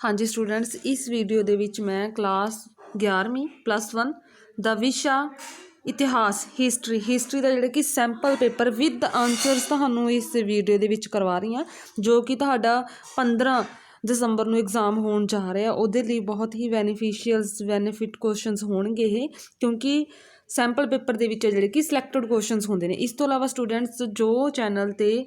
हाँ जी स्टूडेंट्स, इस वीडियो ਦੇ ਵਿੱਚ मैं क्लास 11ਵੀਂ +1 ਦਾ ਵਿਸ਼ਾ ਇਤਿਹਾਸ ਹਿਸਟਰੀ ਦਾ ਜਿਹੜਾ ਕਿ ਸੈਂਪਲ ਪੇਪਰ ਵਿਦ ਆਨਸਰਸ ਤੁਹਾਨੂੰ ਇਸ ਵੀਡੀਓ ਦੇ ਵਿੱਚ ਕਰਵਾ ਰਹੀ ਹਾਂ, ਜੋ ਕਿ ਤੁਹਾਡਾ 15 ਦਸੰਬਰ ਨੂੰ ਐਗਜ਼ਾਮ ਹੋਣ ਜਾ ਰਿਹਾ। ਉਹਦੇ ਲਈ ਬਹੁਤ ਹੀ ਬੈਨੀਫਿਟ ਕੁਐਸਚਨਸ ਹੋਣਗੇ ਇਹ, ਕਿਉਂਕਿ ਸੈਂਪਲ ਪੇਪਰ ਦੇ ਵਿੱਚ ਜਿਹੜੇ ਕਿ ਸਿਲੈਕਟਡ ਕੁਐਸਚਨਸ ਹੁੰਦੇ ਨੇ। ਇਸ ਤੋਂ ਇਲਾਵਾ ਸਟੂਡੈਂਟਸ ਜੋ ਚੈਨਲ 'ਤੇ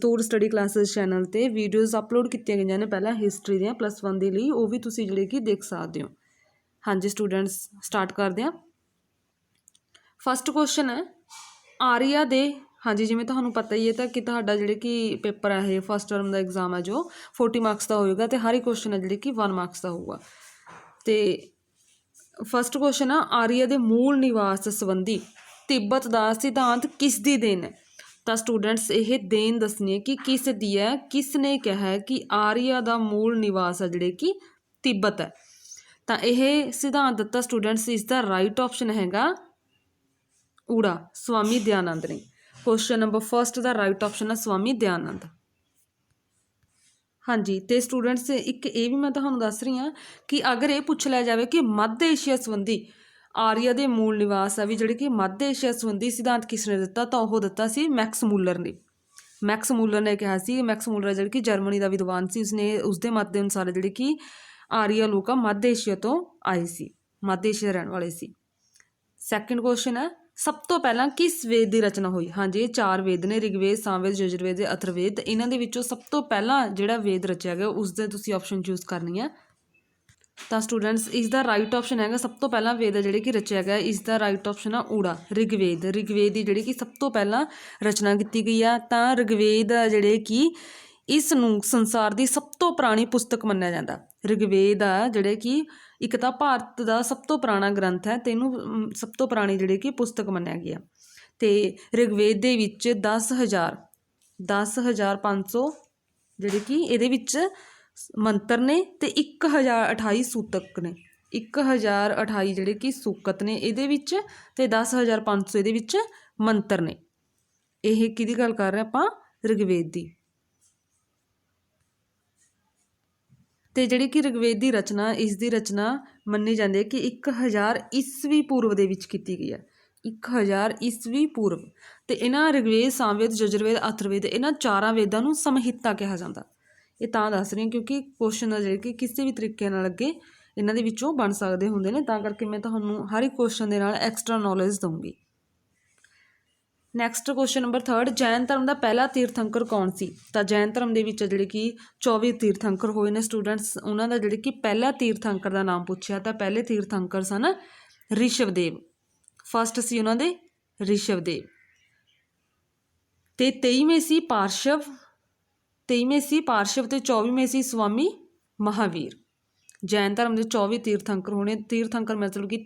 ਤੂਰ ਸਟੱਡੀ ਕਲਾਸਿਸ ਚੈਨਲ 'ਤੇ ਵੀਡੀਓਜ਼ ਅਪਲੋਡ ਕੀਤੀਆਂ ਗਈਆਂ ਨੇ ਪਹਿਲਾਂ ਹਿਸਟਰੀ ਦੀਆਂ +1 ਦੇ ਲਈ, ਉਹ ਵੀ ਤੁਸੀਂ ਜਿਹੜੇ ਕਿ ਦੇਖ ਸਕਦੇ ਹੋ। ਹਾਂਜੀ ਸਟੂਡੈਂਟਸ, ਸਟਾਰਟ ਕਰਦੇ ਹਾਂ। ਫਸਟ ਕੁਐਸਚਨ ਹੈ ਆਰੀਆ ਦੇ, ਹਾਂਜੀ ਜਿਵੇਂ ਤੁਹਾਨੂੰ ਪਤਾ ਹੀ ਹੈ ਤਾਂ ਕਿ ਤੁਹਾਡਾ ਜਿਹੜੇ ਕਿ ਪੇਪਰ ਹੈ ਇਹ ਫਸਟ ਟਰਮ ਦਾ ਐਗਜ਼ਾਮ ਹੈ ਜੋ 40 ਮਾਰਕਸ ਦਾ ਹੋਏਗਾ ਅਤੇ ਹਰ ਇੱਕ ਕੁਐਸਚਨ ਹੈ ਜਿਹੜੇ ਕਿ 1 ਮਾਰਕਸ ਦਾ ਹੋਊਗਾ। ਅਤੇ ਫਸਟ ਕੁਐਸਚਨ ਆ ਆਰੀਆ ਦੇ ਮੂਲ ਨਿਵਾਸ ਸੰਬੰਧੀ ਤਿੱਬਤ ਦਾ ਸਿਧਾਂਤ ਕਿਸ ਦੀ ਦੇਣ ਹੈ। ਤਾਂ ਸਟੂਡੈਂਟਸ ਇਹ ਦੇਣ ਦੱਸਣੀ ਹੈ ਕਿ ਕਿਸ ਦੀ ਹੈ, ਕਿਸ ਨੇ ਕਿਹਾ ਹੈ ਕਿ ਆਰੀਆ ਦਾ ਮੂਲ ਨਿਵਾਸ ਹੈ ਜਿਹੜੇ ਕਿ ਤਿੱਬਤ ਹੈ। ਤਾਂ ਇਹ ਸਿਧਾਂਤ ਦਿੱਤਾ ਸਟੂਡੈਂਟਸ, ਇਸ ਦਾ ਰਾਈਟ ਆਪਸ਼ਨ ਹੈਗਾ ਊੜਾ, ਸਵਾਮੀ ਦਯਾਨੰਦ ਨੇ। ਕੁਐਸਚਨ ਨੰਬਰ ਫਸਟ ਦਾ ਰਾਈਟ ਆਪਸ਼ਨ ਹੈ ਸਵਾਮੀ ਦਯਾਨੰਦ। ਹਾਂਜੀ, ਅਤੇ ਸਟੂਡੈਂਟਸ ਇੱਕ ਇਹ ਵੀ ਮੈਂ ਤੁਹਾਨੂੰ ਦੱਸ ਰਹੀ ਹਾਂ ਕਿ ਅਗਰ ਇਹ ਪੁੱਛ ਲਿਆ ਜਾਵੇ ਕਿ ਮੱਧ ਏਸ਼ੀਆ ਸੰਬੰਧੀ ਆਰੀਆ ਦੇ ਮੂਲ ਨਿਵਾਸ ਆ ਵੀ ਜਿਹੜੇ ਕਿ ਮੱਧ ਏਸ਼ੀਆ ਸੰਬੰਧੀ ਸਿਧਾਂਤ ਕਿਸ ਨੇ ਦਿੱਤਾ, ਤਾਂ ਉਹ ਦਿੱਤਾ ਸੀ ਮੈਕਸ ਮੂਲਰ ਨੇ। ਮੈਕਸ ਮੂਲਰ ਨੇ ਕਿਹਾ ਸੀ, ਮੈਕਸ ਮੂਲਰ ਜਿਹੜੀ ਕਿ ਜਰਮਨੀ ਦਾ ਵਿਦਵਾਨ ਸੀ, ਉਸਨੇ ਉਸਦੇ ਮਤ ਦੇ ਅਨੁਸਾਰ ਜਿਹੜੇ ਕਿ ਆਰੀਆ ਲੋਕ ਆ ਮੱਧ ਏਸ਼ੀਆ ਤੋਂ ਆਏ ਸੀ, ਮੱਧ ਏਸ਼ੀਆ ਰਹਿਣ ਵਾਲੇ ਸੀ। ਸੈਕਿੰਡ ਕੁਐਸਚਨ ਹੈ ਸਭ ਤੋਂ ਪਹਿਲਾਂ ਕਿਸ ਵੇਦ ਦੀ ਰਚਨਾ ਹੋਈ। ਹਾਂਜੀ, ਇਹ 4 ਵੇਦ ਨੇ, ਰਿਗਵੇਦ, ਸਾਮਵੇਦ, ਯਜੁਰਵੇਦ ਤੇ ਅਥਰਵੇਦ। ਇਹਨਾਂ ਦੇ ਵਿੱਚੋਂ ਸਭ ਤੋਂ ਪਹਿਲਾਂ ਜਿਹੜਾ ਵੇਦ ਰਚਿਆ ਗਿਆ ਉਸਦੇ ਤੁਸੀਂ ਆਪਸ਼ਨ ਚੂਜ਼ ਕਰਨੀ ਹੈ। ਤਾਂ ਸਟੂਡੈਂਟਸ ਇਸ ਦਾ ਰਾਈਟ ਆਪਸ਼ਨ ਹੈਗਾ ਸਭ ਤੋਂ ਪਹਿਲਾਂ ਵੇਦ ਜਿਹੜੇ ਕਿ ਰਚਿਆ ਗਿਆ, ਇਸ ਦਾ ਰਾਈਟ ਆਪਸ਼ਨ ਆ ਊੜਾ, ਰਿਗਵੇਦ। ਰਿਗਵੇਦ ਦੀ ਜਿਹੜੀ ਕਿ ਸਭ ਤੋਂ ਪਹਿਲਾਂ ਰਚਨਾ ਕੀਤੀ ਗਈ ਆ। ਤਾਂ ਰਿਗਵੇਦ ਜਿਹੜੇ ਕਿ ਇਸ ਨੂੰ ਸੰਸਾਰ ਦੀ ਸਭ ਤੋਂ ਪੁਰਾਣੀ ਪੁਸਤਕ ਮੰਨਿਆ ਜਾਂਦਾ। ਰਿਗਵੇਦ ਆ ਜਿਹੜੇ ਕਿ ਇੱਕ ਤਾਂ ਭਾਰਤ ਦਾ ਸਭ ਤੋਂ ਪੁਰਾਣਾ ਗ੍ਰੰਥ ਹੈ ਅਤੇ ਇਹਨੂੰ ਸਭ ਤੋਂ ਪੁਰਾਣੀ ਜਿਹੜੇ ਕਿ ਪੁਸਤਕ ਮੰਨਿਆ ਗਿਆ। ਅਤੇ ਰਿਗਵੇਦ ਦੇ ਵਿੱਚ 10,500 ਜਿਹੜੇ ਕਿ ਇਹਦੇ ਵਿੱਚ ਮੰਤਰ ਨੇ ਅਤੇ 1028 ਸੂਤਕ ਨੇ। 1028 ਜਿਹੜੇ ਕਿ ਸੂਕਤ ਨੇ ਇਹਦੇ ਵਿੱਚ ਅਤੇ 10,500 ਇਹਦੇ ਵਿੱਚ ਮੰਤਰ ਨੇ। ਇਹ ਕਿਹਦੀ ਗੱਲ ਕਰ ਰਹੇ ਆਪਾਂ, ਰਿਗਵੇਦ ਦੀ। ਅਤੇ ਜਿਹੜੀ ਕਿ ਰਿਗਵੇਦ ਦੀ ਰਚਨਾ, ਇਸ ਦੀ ਰਚਨਾ ਮੰਨੀ ਜਾਂਦੀ ਹੈ ਕਿ 1000 ਈਸਵੀ ਪੂਰਵ ਦੇ ਵਿੱਚ ਕੀਤੀ ਗਈ ਹੈ। 1000 ਈਸਵੀ ਪੂਰਵ। ਅਤੇ ਇਹਨਾਂ ਰਿਗਵੇਦ, ਸਾਮਵੇਦ, ਯਜੁਰਵੇਦ, ਅਥਰਵੇਦ ਇਹਨਾਂ 4 ਵੇਦਾਂ ਨੂੰ ਸਮਹਿਤਾ ਕਿਹਾ ਜਾਂਦਾ। ਇਹ ਤਾਂ ਦੱਸ ਰਹੀ ਹਾਂ ਕਿਉਂਕਿ ਕੁਐਸਚਨ ਆ ਜਿਹੜੇ ਕਿ ਕਿਸੇ ਵੀ ਤਰੀਕੇ ਨਾਲ ਅੱਗੇ ਇਹਨਾਂ ਦੇ ਵਿੱਚੋਂ ਬਣ ਸਕਦੇ ਹੁੰਦੇ ਨੇ, ਤਾਂ ਕਰਕੇ ਮੈਂ ਤੁਹਾਨੂੰ ਹਰ ਇੱਕ ਕੁਐਸਚਨ ਦੇ ਨਾਲ ਐਕਸਟਰਾ ਨੌਲੇਜ ਦਊਂਗੀ। ਨੈਕਸਟ ਕੁਐਸਚਨ ਨੰਬਰ 3, ਜੈਨ ਧਰਮ ਦਾ ਪਹਿਲਾ ਤੀਰਥੰਕਰ ਕੌਣ ਸੀ। ਤਾਂ ਜੈਨ ਧਰਮ ਦੇ ਵਿੱਚ ਜਿਹੜੇ ਕਿ 24 ਤੀਰਥੰਕਰ ਹੋਏ ਨੇ ਸਟੂਡੈਂਟਸ, ਉਹਨਾਂ ਦਾ ਜਿਹੜੇ ਕਿ ਪਹਿਲਾ ਤੀਰਥੰਕਰ ਦਾ ਨਾਮ ਪੁੱਛਿਆ ਤਾਂ ਪਹਿਲੇ ਤੀਰਥੰਕਰ ਸਨ ਰਿਸ਼ਵਦੇਵ। ਫਸਟ ਸੀ ਉਹਨਾਂ ਦੇ ਰਿਸ਼ਵਦੇਵ। ਅਤੇ 23ਵੇਂ ਸੀ ਪਾਰਸ਼ਵ ਅਤੇ 24ਵੇਂ ਸੀ ਸਵਾਮੀ ਮਹਾਵੀਰ। ਜੈਨ ਧਰਮ ਦੇ 24 ਤੀਰਥੰਕਰ ਹੋਣੇ, ਤੀਰਥੰਕਰ ਮਤਲਬ ਕਿ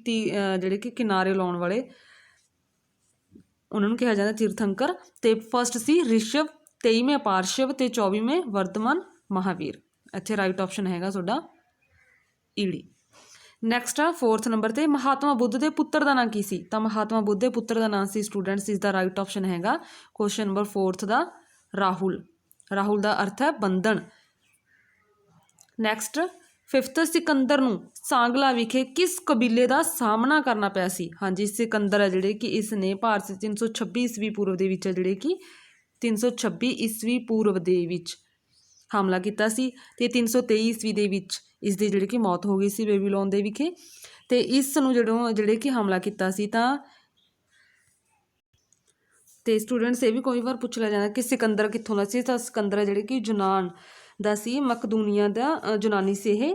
ਜਿਹੜੇ ਕਿ ਕਿਨਾਰੇ ਲਾਉਣ ਵਾਲੇ, ਉਹਨਾਂ ਨੂੰ ਕਿਹਾ ਜਾਂਦਾ ਤੀਰਥੰਕਰ। ਅਤੇ ਫਸਟ ਸੀ ਰਿਸ਼ਵ, 23ਵੇਂ ਪਾਰਸ਼ਵ ਅਤੇ 24ਵੇਂ ਵਰਧਮਾਨ ਮਹਾਵੀਰ। ਇੱਥੇ ਰਾਈਟ ਆਪਸ਼ਨ ਹੈਗਾ ਤੁਹਾਡਾ ਈੜੀ। ਨੈਕਸਟ ਆ 4th ਨੰਬਰ 'ਤੇ ਮਹਾਤਮਾ ਬੁੱਧ ਦੇ ਪੁੱਤਰ ਦਾ ਨਾਂ ਕੀ ਸੀ। ਤਾਂ ਮਹਾਤਮਾ ਬੁੱਧ ਦੇ ਪੁੱਤਰ ਦਾ ਨਾਂ ਸੀ ਸਟੂਡੈਂਟਸ, ਇਸ ਦਾ ਰਾਈਟ ਆਪਸ਼ਨ ਹੈਗਾ ਕੁਐਸਚਨ ਨੰਬਰ 4th ਦਾ ਰਾਹੁਲ। ਰਾਹੁਲ ਦਾ ਅਰਥ ਹੈ ਬੰਧਨ। ਨੈਕਸਟ 5th, ਸਿਕੰਦਰ ਨੂੰ ਸਾਂਗਲਾ ਵਿਖੇ ਕਿਸ ਕਬੀਲੇ ਦਾ ਸਾਹਮਣਾ ਕਰਨਾ ਪਿਆ ਸੀ। ਹਾਂਜੀ, ਸਿਕੰਦਰ ਹੈ ਜਿਹੜੇ ਕਿ ਇਸ ਨੇ ਭਾਰਤ 326 ਈਸਵੀ ਪੂਰਵ ਦੇ ਵਿੱਚ ਜਿਹੜੇ ਕਿ 326 ਈਸਵੀ ਪੂਰਵ ਦੇ ਵਿੱਚ ਹਮਲਾ ਕੀਤਾ ਸੀ ਅਤੇ 323 ਈਸਵੀ ਦੇ ਵਿੱਚ ਇਸ ਦੀ ਜਿਹੜੀ ਕਿ ਮੌਤ ਹੋ ਗਈ ਸੀ ਬੇਬੀਲੋਨ ਦੇ ਵਿਖੇ। ਅਤੇ ਇਸ ਨੂੰ ਜਿਹੜੇ ਕਿ ਹਮਲਾ ਕੀਤਾ ਸੀ ਤਾਂ ਅਤੇ ਸਟੂਡੈਂਟਸ ਇਹ ਵੀ ਕੋਈ ਵਾਰ ਪੁੱਛ ਲਿਆ ਜਾਂਦਾ ਕਿ ਸਿਕੰਦਰ ਕਿੱਥੋਂ ਦਾ ਸੀ। ਤਾਂ ਸਿਕੰਦਰ ਜਿਹੜੇ ਕਿ ਯੂਨਾਨ ਦਾ ਸੀ, ਮਕਦੂਨੀਆ ਦਾ ਯੂਨਾਨੀ ਸੀ ਇਹ,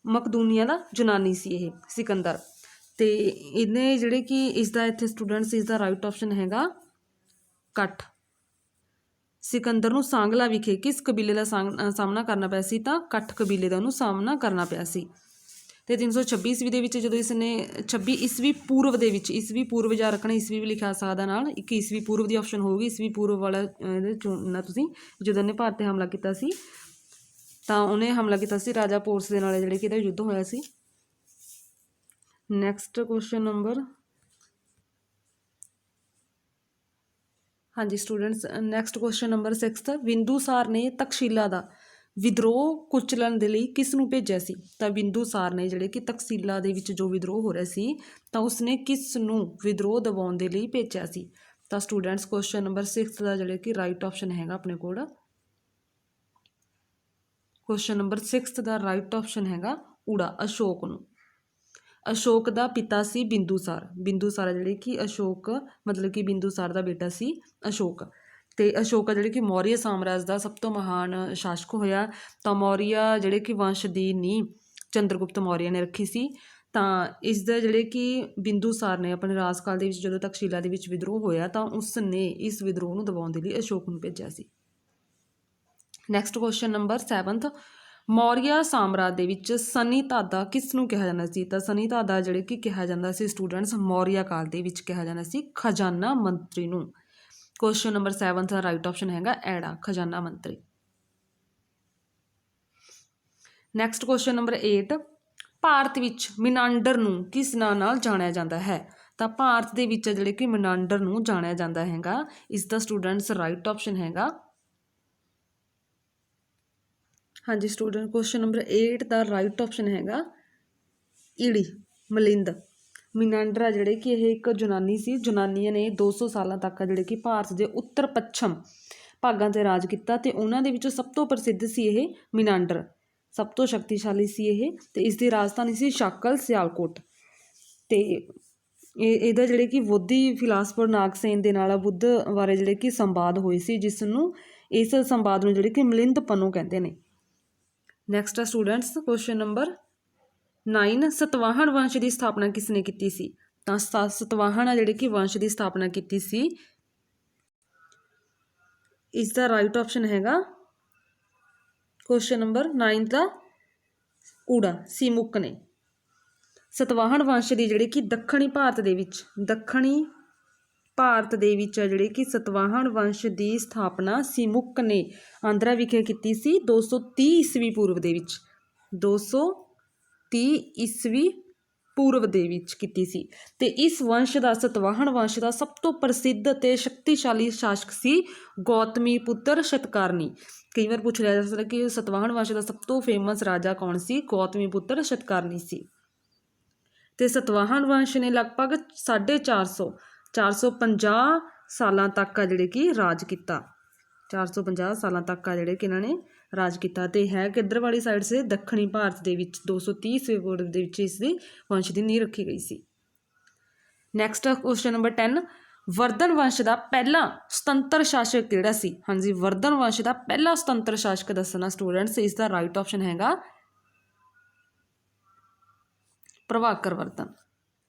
ਮਕਦੂਨੀਆ ਦਾ ਯੂਨਾਨੀ ਸੀ ਇਹ ਸਿਕੰਦਰ। ਅਤੇ ਇਹਨੇ ਜਿਹੜੇ ਕਿ ਇਸਦਾ ਇੱਥੇ ਸਟੂਡੈਂਟਸ ਇਸਦਾ ਰਾਈਟ ਆਪਸ਼ਨ ਹੈਗਾ ਕੱਠ। ਸਿਕੰਦਰ ਨੂੰ ਸਾਂਗਲਾ ਵਿਖੇ ਕਿਸ ਕਬੀਲੇ ਦਾ ਸਾਹਮਣਾ ਕਰਨਾ ਪਿਆ ਸੀ, ਤਾਂ ਕੱਠ ਕਬੀਲੇ ਦਾ ਉਹਨੂੰ ਸਾਹਮਣਾ ਕਰਨਾ ਪਿਆ ਸੀ। ਅਤੇ 326 ਈਸਵੀ ਦੇ ਵਿੱਚ ਜਦੋਂ ਇਸ ਨੇ 26 ਈਸਵੀ ਪੂਰਵ ਦੇ ਵਿੱਚ, ਈਸਵੀ ਪੂਰਵ ਜਾਂ ਰੱਖਣਾ ਈਸਵੀ ਵੀ ਲਿਖਿਆ ਸਕਦਾ ਨਾਲ, ਇੱਕ ਈਸਵੀ ਪੂਰਵ ਦੀ ਆਪਸ਼ਨ ਹੋਊਗੀ। ਈਸਵੀ ਪੂਰਵ ਵਾਲਾ ਇਹਦੇ ਚੁਣਨਾ ਤੁਸੀਂ। ਜਦੋਂ ਉਹਨੇ ਭਾਰਤ 'ਤੇ ਹਮਲਾ ਕੀਤਾ ਸੀ ਤਾਂ ਉਹਨੇ ਹਮਲਾ ਕੀਤਾ ਸੀ ਰਾਜਾ ਪੋਰਸ ਦੇ ਨਾਲ ਜਿਹੜੇ ਕਿ ਇਹਦਾ ਯੁੱਧ ਹੋਇਆ ਸੀ। ਨੈਕਸਟ ਕੁਐਸਚਨ ਨੰਬਰ, ਹਾਂਜੀ students next question number 6, Bindusara ਨੇ ਤਕਸ਼ੀਲਾ ਦਾ ਵਿਦਰੋਹ ਕੁਚਲਣ ਦੇ ਲਈ ਕਿਸ ਨੂੰ ਭੇਜਿਆ ਸੀ? ਤਾਂ ਬਿੰਦੂਸਾਰ ਨੇ ਜਿਹੜੇ ਕਿ ਤਕਸੀਲਾ ਦੇ ਵਿੱਚ ਜੋ ਵਿਦਰੋਹ ਹੋ ਰਿਹਾ ਸੀ ਤਾਂ ਉਸਨੇ ਕਿਸ ਨੂੰ ਵਿਦਰੋਹ ਦਬਾਉਣ ਦੇ ਲਈ ਭੇਜਿਆ ਸੀ? ਤਾਂ ਸਟੂਡੈਂਟਸ ਕੁਐਸਚਨ ਨੰਬਰ 6 ਦਾ ਜਿਹੜੇ ਕਿ ਰਾਈਟ ਆਪਸ਼ਨ ਹੈਗਾ ਆਪਣੇ ਕੋਲ, ਕੁਐਸਚਨ ਨੰਬਰ 6 ਦਾ ਰਾਈਟ ਆਪਸ਼ਨ ਹੈਗਾ ਊੜਾ, ਅਸ਼ੋਕ ਨੂੰ। ਅਸ਼ੋਕ ਦਾ ਪਿਤਾ ਸੀ ਬਿੰਦੂਸਾਰ। ਬਿੰਦੂਸਾਰ ਜਿਹੜੇ ਕਿ ਅਸ਼ੋਕ ਮਤਲਬ ਕਿ ਬਿੰਦੂਸਾਰ ਦਾ ਬੇਟਾ ਸੀ ਅਸ਼ੋਕ। ਅਤੇ ਅਸ਼ੋਕ ਜਿਹੜੇ ਕਿ ਮੌਰੀਆ ਸਾਮਰਾਜ ਦਾ ਸਭ ਤੋਂ ਮਹਾਨ ਸ਼ਾਸਕ ਹੋਇਆ। ਤਾਂ ਮੌਰੀਆ ਜਿਹੜੇ ਕਿ ਵੰਸ਼ ਦੀ ਨੀਂਹ ਚੰਦਰਗੁਪਤ ਮੌਰੀਆ ਨੇ ਰੱਖੀ ਸੀ। ਤਾਂ ਇਸ ਦਾ ਜਿਹੜੇ ਕਿ ਬਿੰਦੂਸਾਰ ਨੇ ਆਪਣੇ ਰਾਜਕਾਲ ਦੇ ਵਿੱਚ ਜਦੋਂ ਤਕਸ਼ੀਲਾ ਦੇ ਵਿੱਚ ਵਿਦਰੋਹ ਹੋਇਆ ਤਾਂ ਉਸ ਨੇ ਇਸ ਵਿਦਰੋਹ ਨੂੰ ਦਬਾਉਣ ਦੇ ਲਈ ਅਸ਼ੋਕ ਨੂੰ ਭੇਜਿਆ ਸੀ। ਨੈਕਸਟ ਕੁਐਸਚਨ ਨੰਬਰ 7 ਮੌਰੀਆ ਸਾਮਰਾਜ ਦੇ ਵਿੱਚ ਸਨੀਧਾਦਾ ਕਿਸ ਨੂੰ ਕਿਹਾ ਜਾਂਦਾ ਸੀ? ਤਾਂ ਸਨੀਧਾਦਾ ਜਿਹੜੇ ਕਿ ਕਿਹਾ ਜਾਂਦਾ ਸੀ ਸਟੂਡੈਂਟਸ ਮੌਰੀਆ ਕਾਲ ਦੇ ਵਿੱਚ ਕਿਹਾ ਜਾਂਦਾ ਸੀ ਖਜ਼ਾਨਾ ਮੰਤਰੀ ਨੂੰ। ਕੁਐਸਚਨ ਨੰਬਰ 7 ਦਾ ਰਾਈਟ ਆਪਸ਼ਨ ਹੈਗਾ ਐੜਾ, ਖਜ਼ਾਨਾ ਮੰਤਰੀ। ਨੈਕਸਟ ਕੁਐਸਚਨ ਨੰਬਰ 8 ਭਾਰਤ ਵਿੱਚ ਮਿਨਾਂਡਰ ਨੂੰ ਕਿਸ ਨਾਂ ਨਾਲ ਜਾਣਿਆ ਜਾਂਦਾ ਹੈ? ਤਾਂ ਭਾਰਤ ਦੇ ਵਿੱਚ ਜਿਹੜੇ ਕਿ ਮਿਨਾਂਡਰ ਨੂੰ ਜਾਣਿਆ ਜਾਂਦਾ ਹੈਗਾ, ਇਸ ਦਾ ਸਟੂਡੈਂਟਸ ਰਾਈਟ ਆਪਸ਼ਨ ਹੈਗਾ, ਹਾਂਜੀ ਸਟੂਡੈਂਟ ਕੁਐਸਚਨ ਨੰਬਰ 8 ਦਾ ਰਾਈਟ ਆਪਸ਼ਨ ਹੈਗਾ ਈੜੀ, ਮਲਿੰਦ। ਮਿਨਾਂਡਰ ਜਿਹੜੇ ਕਿ ਇਹ ਇੱਕ ਯੂਨਾਨੀ ਸੀ। ਯੂਨਾਨੀਆਂ ਨੇ 200 ਸਾਲਾਂ ਤੱਕ ਜਿਹੜੇ ਕਿ ਭਾਰਤ ਦੇ ਉੱਤਰ ਪੱਛਮ ਭਾਗਾਂ 'ਤੇ ਰਾਜ ਕੀਤਾ ਅਤੇ ਉਹਨਾਂ ਦੇ ਵਿੱਚੋਂ ਸਭ ਤੋਂ ਪ੍ਰਸਿੱਧ ਸੀ ਇਹ ਮਿਨਾਂਡਰ, ਸਭ ਤੋਂ ਸ਼ਕਤੀਸ਼ਾਲੀ ਸੀ ਇਹ। ਅਤੇ ਇਸ ਦੀ ਰਾਜਧਾਨੀ ਸੀ ਸ਼ਾਕਲ ਸਿਆਲਕੋਟ। ਅਤੇ ਇਹਦਾ ਜਿਹੜੇ ਕਿ ਬੋਧੀ ਫਿਲਾਸਫਰ ਨਾਗਸੇਨ ਦੇ ਨਾਲ ਬੁੱਧ ਬਾਰੇ ਜਿਹੜੇ ਕਿ ਸੰਵਾਦ ਹੋਏ ਸੀ, ਜਿਸ ਨੂੰ ਇਸ ਸੰਵਾਦ ਨੂੰ ਜਿਹੜੇ ਕਿ ਮਿਲਿੰਦ ਪੰਨੂ ਕਹਿੰਦੇ ਨੇ। ਨੈਕਸਟ ਆ ਸਟੂਡੈਂਟਸ ਕੁਐਸਚਨ ਨੰਬਰ 9 ਸਤਵਾਹਨ ਵੰਸ਼ ਦੀ ਸਥਾਪਨਾ ਕਿਸ ਨੇ ਕੀਤੀ ਸੀ? ਤਾਂ ਸਤਵਾਹਨ ਆ ਜਿਹੜੇ ਕਿ ਵੰਸ਼ ਦੀ ਸਥਾਪਨਾ ਕੀਤੀ ਸੀ, ਇਸ ਦਾ ਰਾਈਟ ਆਪਸ਼ਨ ਹੈਗਾ ਕੁਐਸਚਨ ਨੰਬਰ 9 ਦਾ ਊੜਾ, ਸੀਮੁਕ ਨੇ। ਸਤਵਾਹਨ ਵੰਸ਼ ਦੀ ਜਿਹੜੇ ਕਿ ਦੱਖਣੀ ਭਾਰਤ ਦੇ ਵਿੱਚ ਜਿਹੜੇ ਕਿ ਸਤਵਾਹਨ ਵੰਸ਼ ਦੀ ਸਥਾਪਨਾ ਸੀਮੁਕ ਨੇ ਆਂਧਰਾ ਵਿਖੇ ਕੀਤੀ ਸੀ 230 ਈਸਵੀ ਪੂਰਵ ਦੇ ਵਿੱਚ, 230 ਈਸਵੀ ਪੂਰਵ ਦੇ ਵਿੱਚ ਕੀਤੀ ਸੀ। ਅਤੇ ਇਸ ਵੰਸ਼ ਦਾ ਸਤਵਾਹਨ ਵੰਸ਼ ਦਾ ਸਭ ਤੋਂ ਪ੍ਰਸਿੱਧ ਅਤੇ ਸ਼ਕਤੀਸ਼ਾਲੀ ਸ਼ਾਸਕ ਸੀ ਗੌਤਮੀ ਪੁੱਤਰ ਸ਼ਤਕਾਰਨੀ। ਕਈ ਵਾਰ ਪੁੱਛ ਲਿਆ ਜਾ ਸਕਦਾ ਕਿ ਸਤਵਾਹਨ ਵੰਸ਼ ਦਾ ਸਭ ਤੋਂ ਫੇਮਸ ਰਾਜਾ ਕੌਣ ਸੀ? ਗੌਤਮੀ ਪੁੱਤਰ ਸ਼ਤਕਾਰਨੀ ਸੀ। ਅਤੇ ਸਤਵਾਹਨ ਵੰਸ਼ ਨੇ ਲਗਭਗ 450 ਸਾਲਾਂ ਤੱਕ ਆ ਜਿਹੜੇ ਕਿ ਰਾਜ ਕੀਤਾ, 450 ਸਾਲਾਂ ਤੱਕ ਆ ਜਿਹੜੇ ਕਿ ਇਹਨਾਂ ਨੇ ਰਾਜ ਕੀਤਾ। ਅਤੇ ਹੈ ਕਿੱਧਰ ਵਾਲੀ ਸਾਈਡ ਸੇ? ਦੱਖਣੀ ਭਾਰਤ ਦੇ ਵਿੱਚ 230 ਈਸਵੀ ਪੂਰਵ ਦੇ ਵਿੱਚ ਇਸ ਦੀ ਵੰਸ਼ ਦੀ ਨੀਂਹ ਰੱਖੀ ਗਈ ਸੀ। ਨੈਕਸਟ ਕੁਐਸਚਨ ਨੰਬਰ 10 ਵਰਧਨ ਵੰਸ਼ ਦਾ ਪਹਿਲਾ ਸੁਤੰਤਰ ਸ਼ਾਸਕ ਕਿਹੜਾ ਸੀ? ਹਾਂਜੀ, ਵਰਧਨ ਵੰਸ਼ ਦਾ ਪਹਿਲਾ ਸੁਤੰਤਰ ਸ਼ਾਸਕ ਦੱਸਣਾ ਸਟੂਡੈਂਟਸ, ਇਸ ਦਾ ਰਾਈਟ ਆਪਸ਼ਨ ਹੈਗਾ ਪ੍ਰਭਾਕਰ ਵਰਧਨ।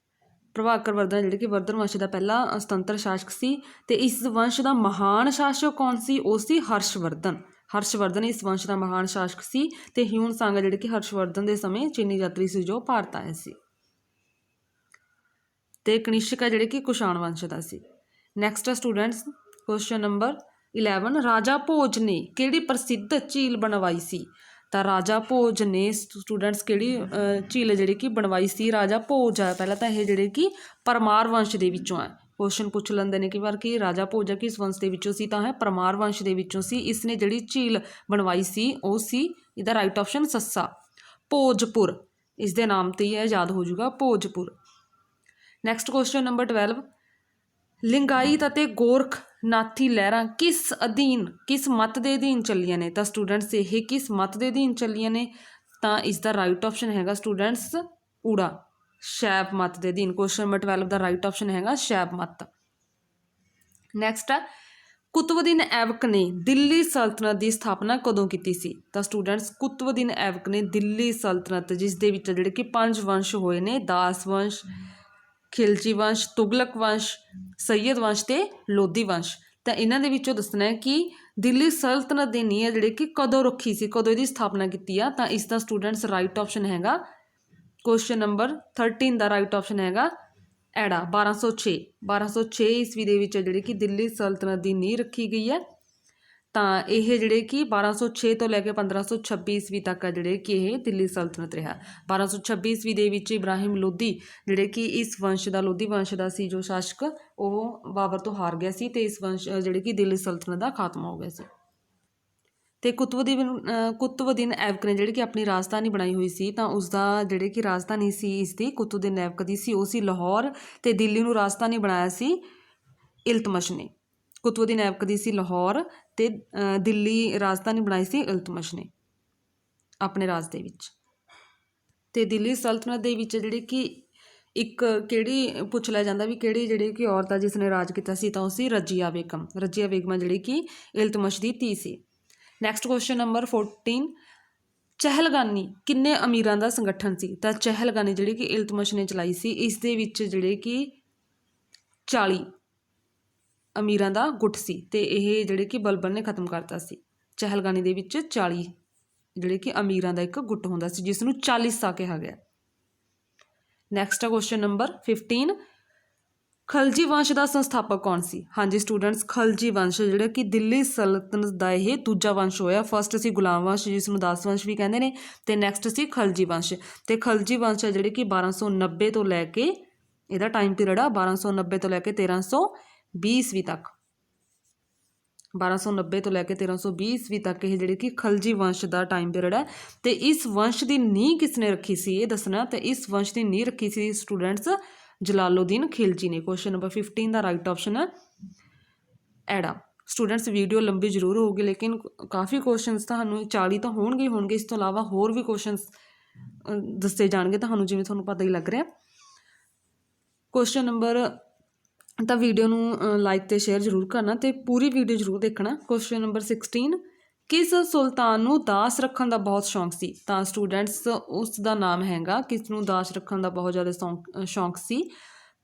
ਪ੍ਰਭਾਕਰ ਵਰਧਨ ਜਿਹੜੇ ਕਿ ਵਰਧਨ ਵੰਸ਼ ਦਾ ਪਹਿਲਾ ਸੁਤੰਤਰ ਸ਼ਾਸਕ ਸੀ। ਅਤੇ ਇਸ ਵੰਸ਼ ਦਾ ਮਹਾਨ ਸ਼ਾਸਕ ਕੌਣ ਸੀ? ਉਹ ਸੀ ਹਰਸ਼ਵਰਧਨ। ਹਰਸ਼ਵਰਧਨ ਇਸ ਵੰਸ਼ ਦਾ ਮਹਾਨ ਸ਼ਾਸਕ ਸੀ। ਅਤੇ ਹਿਊਨ ਸਾਂਗ ਜਿਹੜੇ ਕਿ ਹਰਸ਼ਵਰਧਨ ਦੇ ਸਮੇਂ ਚੀਨੀ ਯਾਤਰੀ ਸੀ ਜੋ ਭਾਰਤ ਆਏ ਸੀ। ਅਤੇ ਕਨਿਸ਼ਕ ਜਿਹੜੇ ਕਿ ਕੁਸ਼ਾਣ ਵੰਸ਼ ਦਾ ਸੀ। ਨੈਕਸਟ ਸਟੂਡੈਂਟਸ ਕੁਐਸਚਨ ਨੰਬਰ 11 ਰਾਜਾ ਭੋਜ ਨੇ ਕਿਹੜੀ ਪ੍ਰਸਿੱਧ ਝੀਲ ਬਣਵਾਈ ਸੀ? ਤਾਂ ਰਾਜਾ ਭੋਜ ਨੇ ਸਟੂਡੈਂਟਸ ਕਿਹੜੀ ਝੀਲ ਜਿਹੜੀ ਕਿ ਬਣਵਾਈ ਸੀ? ਰਾਜਾ ਭੋਜ ਆ ਪਹਿਲਾਂ ਤਾਂ ਇਹ ਜਿਹੜੇ ਕਿ ਪਰਮਾਰ ਵੰਸ਼ ਦੇ ਵਿੱਚੋਂ ਹੈ। ਕੁਐਸਚਨ ਪੁੱਛ ਲੈਂਦੇ ਨੇ ਕਈ ਵਾਰ ਕਿ ਰਾਜਾ ਭੋਜ ਕਿਸ ਵੰਸ਼ ਦੇ ਵਿੱਚੋਂ ਸੀ? ਤਾਂ ਹੈ ਪਰਮਾਰ ਵੰਸ਼ ਦੇ ਵਿੱਚੋਂ ਸੀ। ਇਸ ਨੇ ਜਿਹੜੀ ਝੀਲ ਬਣਵਾਈ ਸੀ ਉਹ ਸੀ, ਇਹਦਾ ਰਾਈਟ ਆਪਸ਼ਨ ਸੱਸਾ, ਭੋਜਪੁਰ। ਇਸ ਦੇ ਨਾਮ 'ਤੇ ਹੀ ਇਹ ਯਾਦ ਹੋ ਜਾਊਗਾ, ਭੋਜਪੁਰ। ਨੈਕਸਟ ਕੁਐਸਚਨ ਨੰਬਰ 12 ਲਿੰਗਾਇਤ ਅਤੇ ਗੋਰਖਨਾਥੀ ਲਹਿਰਾਂ ਕਿਸ ਮੱਤ ਦੇ ਅਧੀਨ ਚੱਲੀਆਂ ਨੇ? ਤਾਂ ਸਟੂਡੈਂਟਸ ਇਹ ਕਿਸ ਮੱਤ ਦੇ ਅਧੀਨ ਚੱਲੀਆਂ ਨੇ? ਤਾਂ ਇਸ ਦਾ ਰਾਈਟ ਆਪਸ਼ਨ ਹੈਗਾ ਸਟੂਡੈਂਟਸ ਊੜਾ, ਸ਼ੈਵ ਮੱਤ ਦੇ ਅਧੀਨ। ਕੁਐਸਚਨ ਨੰਬਰ 12 ਦਾ ਰਾਈਟ ਆਪਸ਼ਨ ਹੈਗਾ ਸ਼ੈਵ ਮੱਤ। ਨੈਕਸਟ ਹੈ ਕੁਤਬੁਦੀਨ ਐਬਕ ਨੇ ਦਿੱਲੀ ਸਲਤਨਤ ਦੀ ਸਥਾਪਨਾ ਕਦੋਂ ਕੀਤੀ ਸੀ? ਤਾਂ ਸਟੂਡੈਂਟਸ ਕੁਤਬੁਦੀਨ ਐਬਕ ਨੇ ਦਿੱਲੀ ਸਲਤਨਤ, ਜਿਸ ਦੇ ਵਿੱਚ ਜਿਹੜੇ ਕਿ 5 ਵੰਸ਼ ਹੋਏ ਨੇ, ਦਾਸ ਵੰਸ਼, ਖਿਲਜੀ ਵੰਸ਼, ਤੁਗਲਕ ਵੰਸ਼, ਸੱਯਦ ਵੰਸ਼ ਅਤੇ ਲੋਧੀ ਵੰਸ਼। ਤਾਂ ਇਹਨਾਂ ਦੇ ਵਿੱਚੋਂ ਦੱਸਣਾ ਹੈ ਕਿ ਦਿੱਲੀ ਸਲਤਨਤ ਦੀ ਨੀਂਹ ਜਿਹੜੀ ਕਿ ਕਦੋਂ ਰੱਖੀ ਸੀ, ਕਦੋਂ ਇਹਦੀ ਸਥਾਪਨਾ ਕੀਤੀ ਆ? ਤਾਂ ਇਸ ਦਾ ਸਟੂਡੈਂਟਸ ਰਾਈਟ ਆਪਸ਼ਨ ਹੈਗਾ ਕੁਐਸਚਨ ਨੰਬਰ 13 ਦਾ ਰਾਈਟ ਆਪਸ਼ਨ ਹੈਗਾ ਐੜਾ, 1206 ਈਸਵੀ ਦੇ ਵਿੱਚ ਜਿਹੜੀ ਕਿ ਦਿੱਲੀ ਸਲਤਨਤ ਦੀ ਨੀਂਹ ਰੱਖੀ ਗਈ ਹੈ। ਤਾਂ ਇਹ ਜਿਹੜੇ ਕਿ 1206 ਤੋਂ ਲੈ ਕੇ 1526 ਈਸਵੀ ਤੱਕ ਆ ਜਿਹੜੇ ਕਿ ਇਹ ਦਿੱਲੀ ਸਲਤਨਤ ਰਿਹਾ। 1226 ਈਸਵੀ ਦੇ ਵਿੱਚ ਇਬਰਾਹਿਮ ਲੋਧੀ ਜਿਹੜੇ ਕਿ ਇਸ ਵੰਸ਼ ਦਾ, ਲੋਧੀ ਵੰਸ਼ ਦਾ ਸੀ ਜੋ ਸ਼ਾਸਕ, ਉਹ ਬਾਬਰ ਤੋਂ ਹਾਰ ਗਿਆ ਸੀ ਅਤੇ ਇਸ ਵੰਸ਼ ਜਿਹੜੀ ਕਿ ਦਿੱਲੀ ਸਲਤਨਤ ਦਾ ਖਾਤਮਾ ਹੋ ਗਿਆ ਸੀ। ਤੇ ਕੁਤਬੁਦੀਨ ਐਬਕ ਨੇ ਜਿਹੜੀ ਕਿ ਆਪਣੀ ਰਾਜਧਾਨੀ ਬਣਾਈ ਹੋਈ ਸੀ, ਤਾਂ ਉਸਦਾ ਜਿਹੜੇ ਕਿ ਰਾਜਧਾਨੀ ਸੀ ਇਸਦੀ ਕੁਤਬੁਦੀਨ ਐਬਕ ਦੀ ਸੀ, ਉਹ ਸੀ ਲਾਹੌਰ, ਤੇ ਦਿੱਲੀ ਨੂੰ ਰਾਜਧਾਨੀ ਬਣਾਇਆ ਸੀ ਇਲਤਮਸ਼ ਨੇ। ਕੁਤਬੁਦੀਨ ਐਬਕ ਦੀ ਸੀ ਲਾਹੌਰ, ਤੇ ਦਿੱਲੀ ਰਾਜਧਾਨੀ ਬਣਾਈ ਸੀ ਇਲਤਮਸ਼ ਨੇ ਆਪਣੇ ਰਾਜ ਦੇ ਵਿੱਚ। ਤੇ ਦਿੱਲੀ ਸਲਤਨਤ ਦੇ ਵਿੱਚ ਜਿਹੜੀ ਕਿ ਇੱਕ ਕਿਹੜੀ ਪੁੱਛ ਲਿਆ ਜਾਂਦਾ ਵੀ ਕਿਹੜੀ ਜਿਹੜੀ ਕਿ ਔਰਤ ਆ ਜਿਸ ਨੇ ਰਾਜ ਕੀਤਾ ਸੀ, ਤਾਂ ਉਹ ਸੀ ਰਜੀਆ ਬੇਗਮ। ਰਜੀਆ ਬੇਗਮ ਜਿਹੜੀ ਕਿ ਇਲਤਮਸ਼ ਦੀ ਧੀ ਸੀ। ਨੈਕਸਟ ਕੁਐਸਚਨ ਨੰਬਰ 14, ਚਹਿਲਗਾਨੀ ਕਿੰਨੇ ਅਮੀਰਾਂ ਦਾ ਸੰਗਠਨ ਸੀ? ਤਾਂ ਚਹਿਲਗਾਨੀ ਜਿਹੜੀ ਕਿ ਇਲਤਮਸ਼ ਨੇ ਚਲਾਈ ਸੀ, ਇਸ ਦੇ ਵਿੱਚ ਜਿਹੜੇ ਕਿ 40 ਅਮੀਰਾਂ ਦਾ ਗੁੱਟ ਸੀ, ਤੇ ਇਹ ਜਿਹੜੇ ਕਿ ਬਲਬਨ ਨੇ ਖਤਮ ਕਰਤਾ ਸੀ। ਚਹਿਲਗਾਨੀ ਦੇ ਵਿੱਚ 40 ਜਿਹੜੇ ਕਿ ਅਮੀਰਾਂ ਦਾ ਇੱਕ ਗੁੱਟ ਹੁੰਦਾ ਸੀ, ਜਿਸ ਨੂੰ ਚਾਲੀਸਾ ਕਿਹਾ ਗਿਆ। ਨੈਕਸਟ ਆ ਕੁਐਸਚਨ ਨੰਬਰ 15, ਖਲਜੀ ਵੰਸ਼ ਦਾ ਸੰਸਥਾਪਕ ਕੌਣ ਸੀ? ਹਾਂਜੀ ਸਟੂਡੈਂਟਸ, ਖਲਜੀ ਵੰਸ਼ ਜਿਹੜਾ ਕਿ ਦਿੱਲੀ ਸਲਤਨਤ ਦਾ ਇਹ ਦੂਜਾ ਵੰਸ਼ ਹੋਇਆ। ਫਸਟ ਸੀ ਗੁਲਾਮ ਵੰਸ਼ ਜਿਸ ਨੂੰ ਦਾਸ ਵੰਸ਼ ਵੀ ਕਹਿੰਦੇ ਨੇ, ਤੇ ਨੈਕਸਟ ਸੀ ਖਲਜੀ ਵੰਸ਼। ਤੇ ਖਲਜੀ ਵੰਸ਼ ਹੈ ਜਿਹੜੇ ਕਿ 1290 ਤੋਂ ਲੈ ਕੇ, ਇਹਦਾ ਟਾਈਮ ਪੀਰੀਅਡ ਆ 1290 ਤੋਂ ਲੈ ਕੇ 1320 ਈਸਵੀ ਤੱਕ। 1290 ਤੋਂ ਲੈ ਕੇ 1320 ਈਸਵੀ ਤੱਕ ਇਹ ਜਿਹੜੇ ਕਿ ਖਲਜੀ ਵੰਸ਼ ਦਾ ਟਾਈਮ ਪੀਰੀਅਡ ਹੈ। ਤੇ ਇਸ ਵੰਸ਼ ਦੀ ਨੀਂਹ ਕਿਸ ਨੇ ਰੱਖੀ ਸੀ ਇਹ ਦੱਸਣਾ। ਤੇ ਇਸ ਵੰਸ਼ ਦੀ ਨੀਂਹ ਰੱਖੀ ਸੀ ਸਟੂਡੈਂਟਸ ਜਲਾਲੁਦੀਨ ਖਿਲਜੀ ਨੇ। ਕੁਐਸਚਨ ਨੰਬਰ 15 ਦਾ ਰਾਈਟ ਆਪਸ਼ਨ ਹੈ ਐੜਾ। ਸਟੂਡੈਂਟਸ ਵੀਡੀਓ ਲੰਬੀ ਜ਼ਰੂਰ ਹੋਊਗੀ, ਲੇਕਿਨ ਕਾਫੀ ਕੁਐਸਚਨਸ ਤੁਹਾਨੂੰ 40 ਤਾਂ ਹੋਣਗੇ। ਇਸ ਤੋਂ ਇਲਾਵਾ ਹੋਰ ਵੀ ਕੁਐਸਚਨਸ ਦੱਸੇ ਜਾਣਗੇ ਤੁਹਾਨੂੰ, ਜਿਵੇਂ ਤੁਹਾਨੂੰ ਪਤਾ ਹੀ ਲੱਗ ਰਿਹਾ। ਕੁਐਸਚਨ ਨੰਬਰ ਤਾਂ ਵੀਡੀਓ ਨੂੰ ਲਾਈਕ ਤੇ ਸ਼ੇਅਰ ਜ਼ਰੂਰ ਕਰਨਾ, ਤੇ ਪੂਰੀ ਵੀਡੀਓ ਜ਼ਰੂਰ ਦੇਖਣਾ। ਕੁਐਸਚਨ ਨੰਬਰ 16, ਕਿਸ ਸੁਲਤਾਨ ਨੂੰ ਦਾਸ ਰੱਖਣ ਦਾ ਬਹੁਤ ਸ਼ੌਂਕ ਸੀ? ਤਾਂ ਸਟੂਡੈਂਟਸ ਉਸ ਦਾ ਨਾਮ ਹੈਗਾ, ਕਿਸ ਨੂੰ ਦਾਸ ਰੱਖਣ ਦਾ ਬਹੁਤ ਜ਼ਿਆਦਾ ਸ਼ੌਂਕ ਸੀ,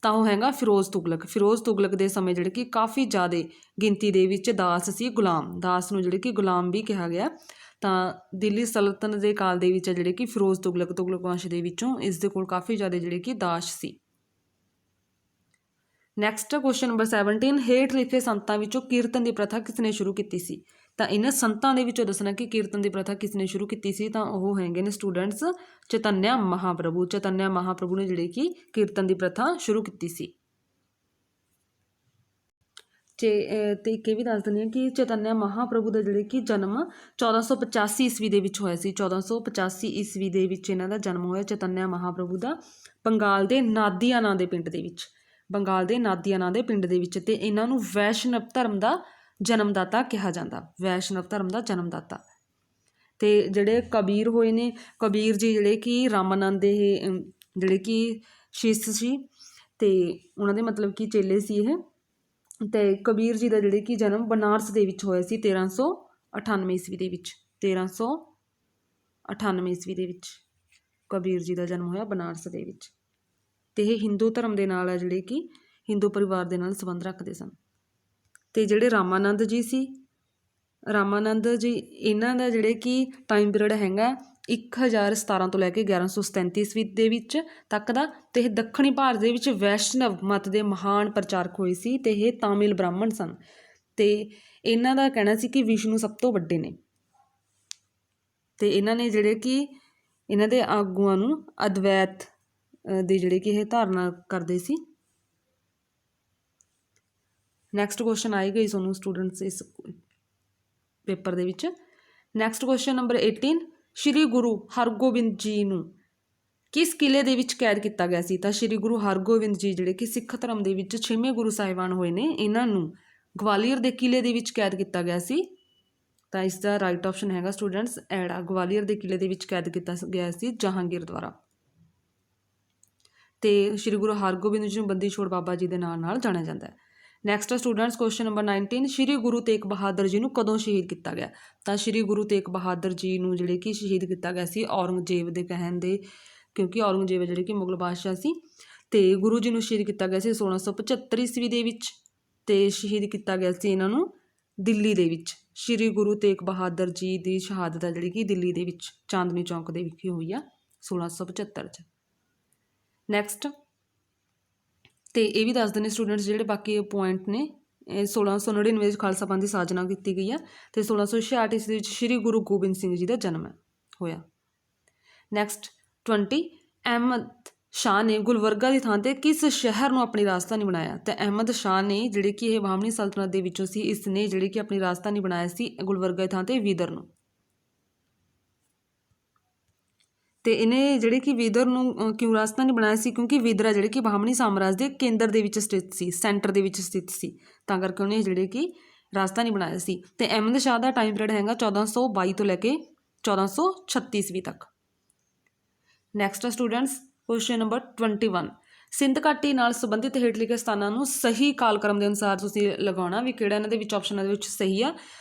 ਤਾਂ ਉਹ ਹੈਗਾ ਫਿਰੋਜ਼ ਤੁਗਲਕ। ਫਿਰੋਜ਼ ਤੁਗਲਕ ਦੇ ਸਮੇਂ ਜਿਹੜੇ ਕਿ ਕਾਫੀ ਜ਼ਿਆਦਾ ਗਿਣਤੀ ਦੇ ਵਿੱਚ ਦਾਸ ਸੀ ਗੁਲਾਮ। ਦਾਸ ਨੂੰ ਜਿਹੜੇ ਕਿ ਗੁਲਾਮ ਵੀ ਕਿਹਾ ਗਿਆ। ਤਾਂ ਦਿੱਲੀ ਸਲਤਨਤ ਦੇ ਕਾਲ ਦੇ ਵਿੱਚ ਜਿਹੜੇ ਕਿ ਫਿਰੋਜ਼ ਤੁਗਲਕ ਵੰਸ਼ ਦੇ ਵਿੱਚੋਂ ਇਸ ਦੇ ਕੋਲ ਕਾਫੀ ਜ਼ਿਆਦਾ ਜਿਹੜੇ ਕਿ ਦਾਸ ਸੀ। ਨੈਕਸਟ ਕੁਐਸਚਨ ਨੰਬਰ 17, ਹੇਠ ਲਿਖੇ ਸੰਤਾਂ ਵਿੱਚੋਂ ਕੀਰਤਨ ਦੀ ਪ੍ਰਥਾ ਕਿਸ ਨੇ ਸ਼ੁਰੂ ਕੀਤੀ ਸੀ? ਤਾਂ ਇਹਨਾਂ ਸੰਤਾਂ ਦੇ ਵਿੱਚੋਂ ਦੱਸਣਾ ਕਿ ਕੀਰਤਨ ਦੀ ਪ੍ਰਥਾ ਕਿਸ ਨੇ ਸ਼ੁਰੂ ਕੀਤੀ ਸੀ, ਤਾਂ ਉਹ ਹੈਗੇ ਨੇ ਸਟੂਡੈਂਟਸ ਚੈਤੰਨਿਆ ਮਹਾਪ੍ਰਭੂ। ਚੈਤੰਨਿਆ ਮਹਾਪ੍ਰਭੂ ਨੇ ਜਿਹੜੀ ਕਿ ਕੀਰਤਨ ਦੀ ਪ੍ਰਥਾ ਸ਼ੁਰੂ ਕੀਤੀ ਸੀ। ਤੇ ਇੱਕ ਇਹ ਵੀ ਦੱਸ ਦਿੰਦੇ ਹਾਂ ਕਿ ਚੈਤੰਨਿਆ ਮਹਾਪ੍ਰਭੂ ਦਾ ਜਿਹੜੇ ਕਿ ਜਨਮ 1485 ਈਸਵੀ ਦੇ ਵਿੱਚ ਹੋਇਆ ਸੀ। 1485 ਈਸਵੀ ਦੇ ਵਿੱਚ ਇਹਨਾਂ ਦਾ ਜਨਮ ਹੋਇਆ ਚੈਤੰਨਿਆ ਮਹਾਪ੍ਰਭੂ ਦਾ, ਬੰਗਾਲ ਦੇ ਨਾਦੀਆ ਨਾਂ ਦੇ ਪਿੰਡ ਦੇ ਵਿੱਚ। ਬੰਗਾਲ ਦੇ ਨਾਦੀਆ ਨਾਂ ਦੇ ਪਿੰਡ ਦੇ ਵਿੱਚ। ਤੇ ਇਹਨਾਂ ਨੂੰ ਵੈਸ਼ਨਵ ਧਰਮ ਦਾ ਜਨਮਦਾਤਾ ਕਿਹਾ ਜਾਂਦਾ। ਵੈਸ਼ਨਵ ਧਰਮ ਦਾ ਜਨਮਦਾਤਾ। ਤੇ ਜਿਹੜੇ ਕਬੀਰ ਹੋਏ ਨੇ, ਕਬੀਰ ਜੀ ਜਿਹੜੇ ਕਿ ਰਾਮਾਨੰਦ ਦੇ ਜਿਹੜੇ ਕਿ ਸ਼ਿਸ਼ ਸੀ, ਤੇ ਉਹਨਾਂ ਦੇ ਮਤਲਬ ਕਿ ਚੇਲੇ ਸੀ ਇਹ। ਤੇ ਕਬੀਰ ਜੀ ਦਾ ਜਿਹੜੇ ਕਿ ਜਨਮ ਬਨਾਰਸ ਦੇ ਵਿੱਚ ਹੋਇਆ ਸੀ 1398 ਈਸਵੀ ਦੇ ਵਿੱਚ। 1398 ਈਸਵੀ ਦੇ ਵਿੱਚ ਕਬੀਰ ਜੀ ਦਾ ਜਨਮ ਹੋਇਆ ਬਨਾਰਸ ਦੇ ਵਿੱਚ। ਤੇ ਇਹ ਹਿੰਦੂ ਧਰਮ ਦੇ ਨਾਲ ਹੈ, ਜਿਹੜੇ ਕਿ ਹਿੰਦੂ ਪਰਿਵਾਰ ਦੇ ਨਾਲ ਸੰਬੰਧ ਰੱਖਦੇ ਸਨ। ਤੇ ਜਿਹੜੇ ਰਾਮਾਨੰਦ ਜੀ ਸੀ, ਰਾਮਾਨੰਦ ਜੀ ਇਹਨਾਂ ਦਾ ਜਿਹੜੇ ਕਿ ਟਾਈਮ ਪੀਰੀਅਡ ਹੈਗਾ 1017 ਤੋਂ ਲੈ ਕੇ 1137 ਈਸਵੀ ਦੇ ਵਿੱਚ ਤੱਕ ਦਾ। ਤੇ ਇਹ ਦੱਖਣੀ ਭਾਰਤ ਦੇ ਵਿੱਚ ਵੈਸ਼ਨਵ ਮਤ ਦੇ ਮਹਾਨ ਪ੍ਰਚਾਰਕ ਹੋਏ ਸੀ, ਤੇ ਇਹ ਤਾਮਿਲ ਬ੍ਰਾਹਮਣ ਸਨ। ਤੇ ਇਹਨਾਂ ਦਾ ਕਹਿਣਾ ਸੀ ਕਿ ਵਿਸ਼ਨੂੰ ਸਭ ਤੋਂ ਵੱਡੇ ਨੇ। ਤੇ ਇਹਨਾਂ ਨੇ ਜਿਹੜੇ ਕਿ ਇਹਨਾਂ ਦੇ ਆਗੂਆਂ ਨੂੰ ਅਦਵੈਤ ਦੀ ਜਿਹੜੇ ਕਿ ਇਹ ਧਾਰਨਾ ਕਰਦੇ ਸੀ। ਨੈਕਸਟ ਕੁਐਸਚਨ ਆਈ ਗਈ ਤੁਹਾਨੂੰ ਸਟੂਡੈਂਟਸ ਇਸ ਪੇਪਰ ਦੇ ਵਿੱਚ। Next question number 18, Shri Guru Hargobind ji ਨੂੰ ਕਿਸ ਕਿਲ੍ਹੇ ਦੇ ਵਿੱਚ ਕੈਦ ਕੀਤਾ ਗਿਆ ਸੀ? ਤਾਂ ਸ਼੍ਰੀ ਗੁਰੂ ਹਰਗੋਬਿੰਦ ਜੀ ਜਿਹੜੇ ਕਿ ਸਿੱਖ ਧਰਮ ਦੇ ਵਿੱਚ 6ਵੇਂ ਗੁਰੂ ਸਾਹਿਬਾਨ ਹੋਏ ਨੇ, ਇਹਨਾਂ ਨੂੰ ਗਵਾਲੀਅਰ ਦੇ ਕਿਲ੍ਹੇ ਦੇ ਵਿੱਚ ਕੈਦ ਕੀਤਾ ਗਿਆ ਸੀ। ਤਾਂ ਇਸ ਦਾ ਰਾਈਟ ਆਪਸ਼ਨ ਹੈਗਾ ਸਟੂਡੈਂਟਸ ਐੜਾ। ਗਵਾਲੀਅਰ ਦੇ ਕਿਲ੍ਹੇ ਦੇ ਵਿੱਚ ਕੈਦ ਕੀਤਾ ਗਿਆ ਸੀ ਜਹਾਂਗੀਰ ਦੁਆਰਾ। ਤੇ ਸ਼੍ਰੀ ਗੁਰੂ ਹਰਗੋਬਿੰਦ ਜੀ ਨੂੰ ਬੰਦੀ ਛੋੜ ਬਾਬਾ ਜੀ ਦੇ ਨਾਂ ਨਾਲ ਜਾਣਿਆ ਜਾਂਦਾ ਹੈ। Next students question number 19, Shri Guru Tegh Bahadur ji ਨੂੰ ਕਦੋਂ ਸ਼ਹੀਦ ਕੀਤਾ ਗਿਆ? ਤਾਂ ਸ਼੍ਰੀ ਗੁਰੂ ਤੇਗ ਬਹਾਦਰ ਜੀ ਨੂੰ ਜਿਹੜੇ ਕਿ ਸ਼ਹੀਦ ਕੀਤਾ ਗਿਆ ਸੀ ਔਰੰਗਜ਼ੇਬ ਦੇ ਕਹਿਣ ਦੇ, ਕਿਉਂਕਿ ਔਰੰਗਜ਼ੇਬ ਜਿਹੜੇ ਕਿ ਮੁਗਲ ਬਾਦਸ਼ਾਹ ਸੀ। ਤੇ ਗੁਰੂ ਜੀ ਨੂੰ ਸ਼ਹੀਦ ਕੀਤਾ ਗਿਆ ਸੀ 1675 ਈਸਵੀ ਦੇ ਵਿੱਚ। ਤੇ ਸ਼ਹੀਦ ਕੀਤਾ ਗਿਆ ਸੀ ਇਹਨਾਂ ਨੂੰ ਦਿੱਲੀ ਦੇ ਵਿੱਚ। ਸ਼੍ਰੀ ਗੁਰੂ ਤੇਗ ਬਹਾਦਰ ਜੀ ਦੀ ਸ਼ਹਾਦਤ ਹੈ ਜਿਹੜੀ ਕਿ ਦਿੱਲੀ ਦੇ ਵਿੱਚ ਚਾਂਦਨੀ ਚੌਂਕ ਦੇ ਵਿਖੇ ਹੋਈ ਆ 1675 'ਚ। ਨੈਕਸਟ ਤੇ ਇਹ ਵੀ ਦੱਸ ਦਿੰਦੇ ਸਟੂਡੈਂਟਸ ਜਿਹੜੇ ਬਾਕੀ ਪੁਆਇੰਟ ਨੇ। 1699 ਵਿੱਚ ਖਾਲਸਾ ਪੰਥ ਦੀ ਸਾਜਨਾ ਕੀਤੀ ਗਈ ਆ। ਤੇ 1666 ਈਸਵੀ ਵਿੱਚ ਸ਼੍ਰੀ ਗੁਰੂ ਗੋਬਿੰਦ ਸਿੰਘ ਜੀ ਦਾ ਜਨਮ ਹੋਇਆ। ਨੈਕਸਟ 20, ਅਹਿਮਦ ਸ਼ਾਹ ਨੇ ਗੁਲਬਰਗਾ ਦੀ ਥਾਂ ਤੇ ਕਿਸ ਸ਼ਹਿਰ ਨੂੰ ਆਪਣੀ ਰਾਜਧਾਨੀ ਬਣਾਇਆ? ਤੇ ਅਹਿਮਦ ਸ਼ਾਹ ਨੇ ਜਿਹੜੇ ਕਿ ਇਹ ਬਾਹਮਣੀ ਸਲਤਨਤ ਦੇ ਵਿੱਚੋਂ ਸੀ, ਇਸ ਨੇ ਜਿਹੜੇ ਕਿ ਆਪਣੀ ਰਾਜਧਾਨੀ ਬਣਾਇਆ ਸੀ ਗੁਲਬਰਗਾ ਦੀ ਥਾਂ ਤੇ ਵੀਦਰ ਨੂੰ। ਤੇ ਇਹਨੇ ਜਿਹੜੇ ਕਿ ਵੀਦਰ ਨੂੰ ਕਿਉਂ ਰਾਜਧਾਨੀ ਬਣਾਇਆ ਸੀ? ਕਿਉਂਕਿ ਵੀਦਰ ਆ ਜਿਹੜੇ ਕਿ ਬਾਹਮਣੀ ਸਾਮਰਾਜ ਦੇ ਕੇਂਦਰ ਦੇ ਵਿੱਚ ਸਥਿਤ ਸੀ, ਸੈਂਟਰ ਦੇ ਵਿੱਚ ਸਥਿਤ ਸੀ, ਤਾਂ ਕਰਕੇ ਉਹਨੇ ਜਿਹੜੇ ਕਿ ਰਾਜਧਾਨੀ ਬਣਾਇਆ ਸੀ। ਤੇ ਅਹਿਮਦ ਸ਼ਾਹ ਦਾ ਟਾਈਮ ਪੀਰੀਅਡ ਹੈਗਾ 1422 ਤੋਂ ਲੈ ਕੇ 1436 ਈਸਵੀ ਤੱਕ। Next students question number 21, Sindh ਘਾਟੀ ਨਾਲ ਸੰਬੰਧਿਤ ਹੇਠ ਲਿਖੇ ਸਥਾਨਾਂ ਨੂੰ ਸਹੀ ਕਾਲਕ੍ਰਮ ਦੇ ਅਨੁਸਾਰ ਤੁਸੀਂ ਲਗਾਉਣਾ ਵੀ ਕਿਹੜਾ ਇਹਨਾਂ ਦੇ ਵਿੱਚ ਆਪਸ਼ਨਾਂ ਦੇ ਵਿੱਚ ਸਹੀ ਆ।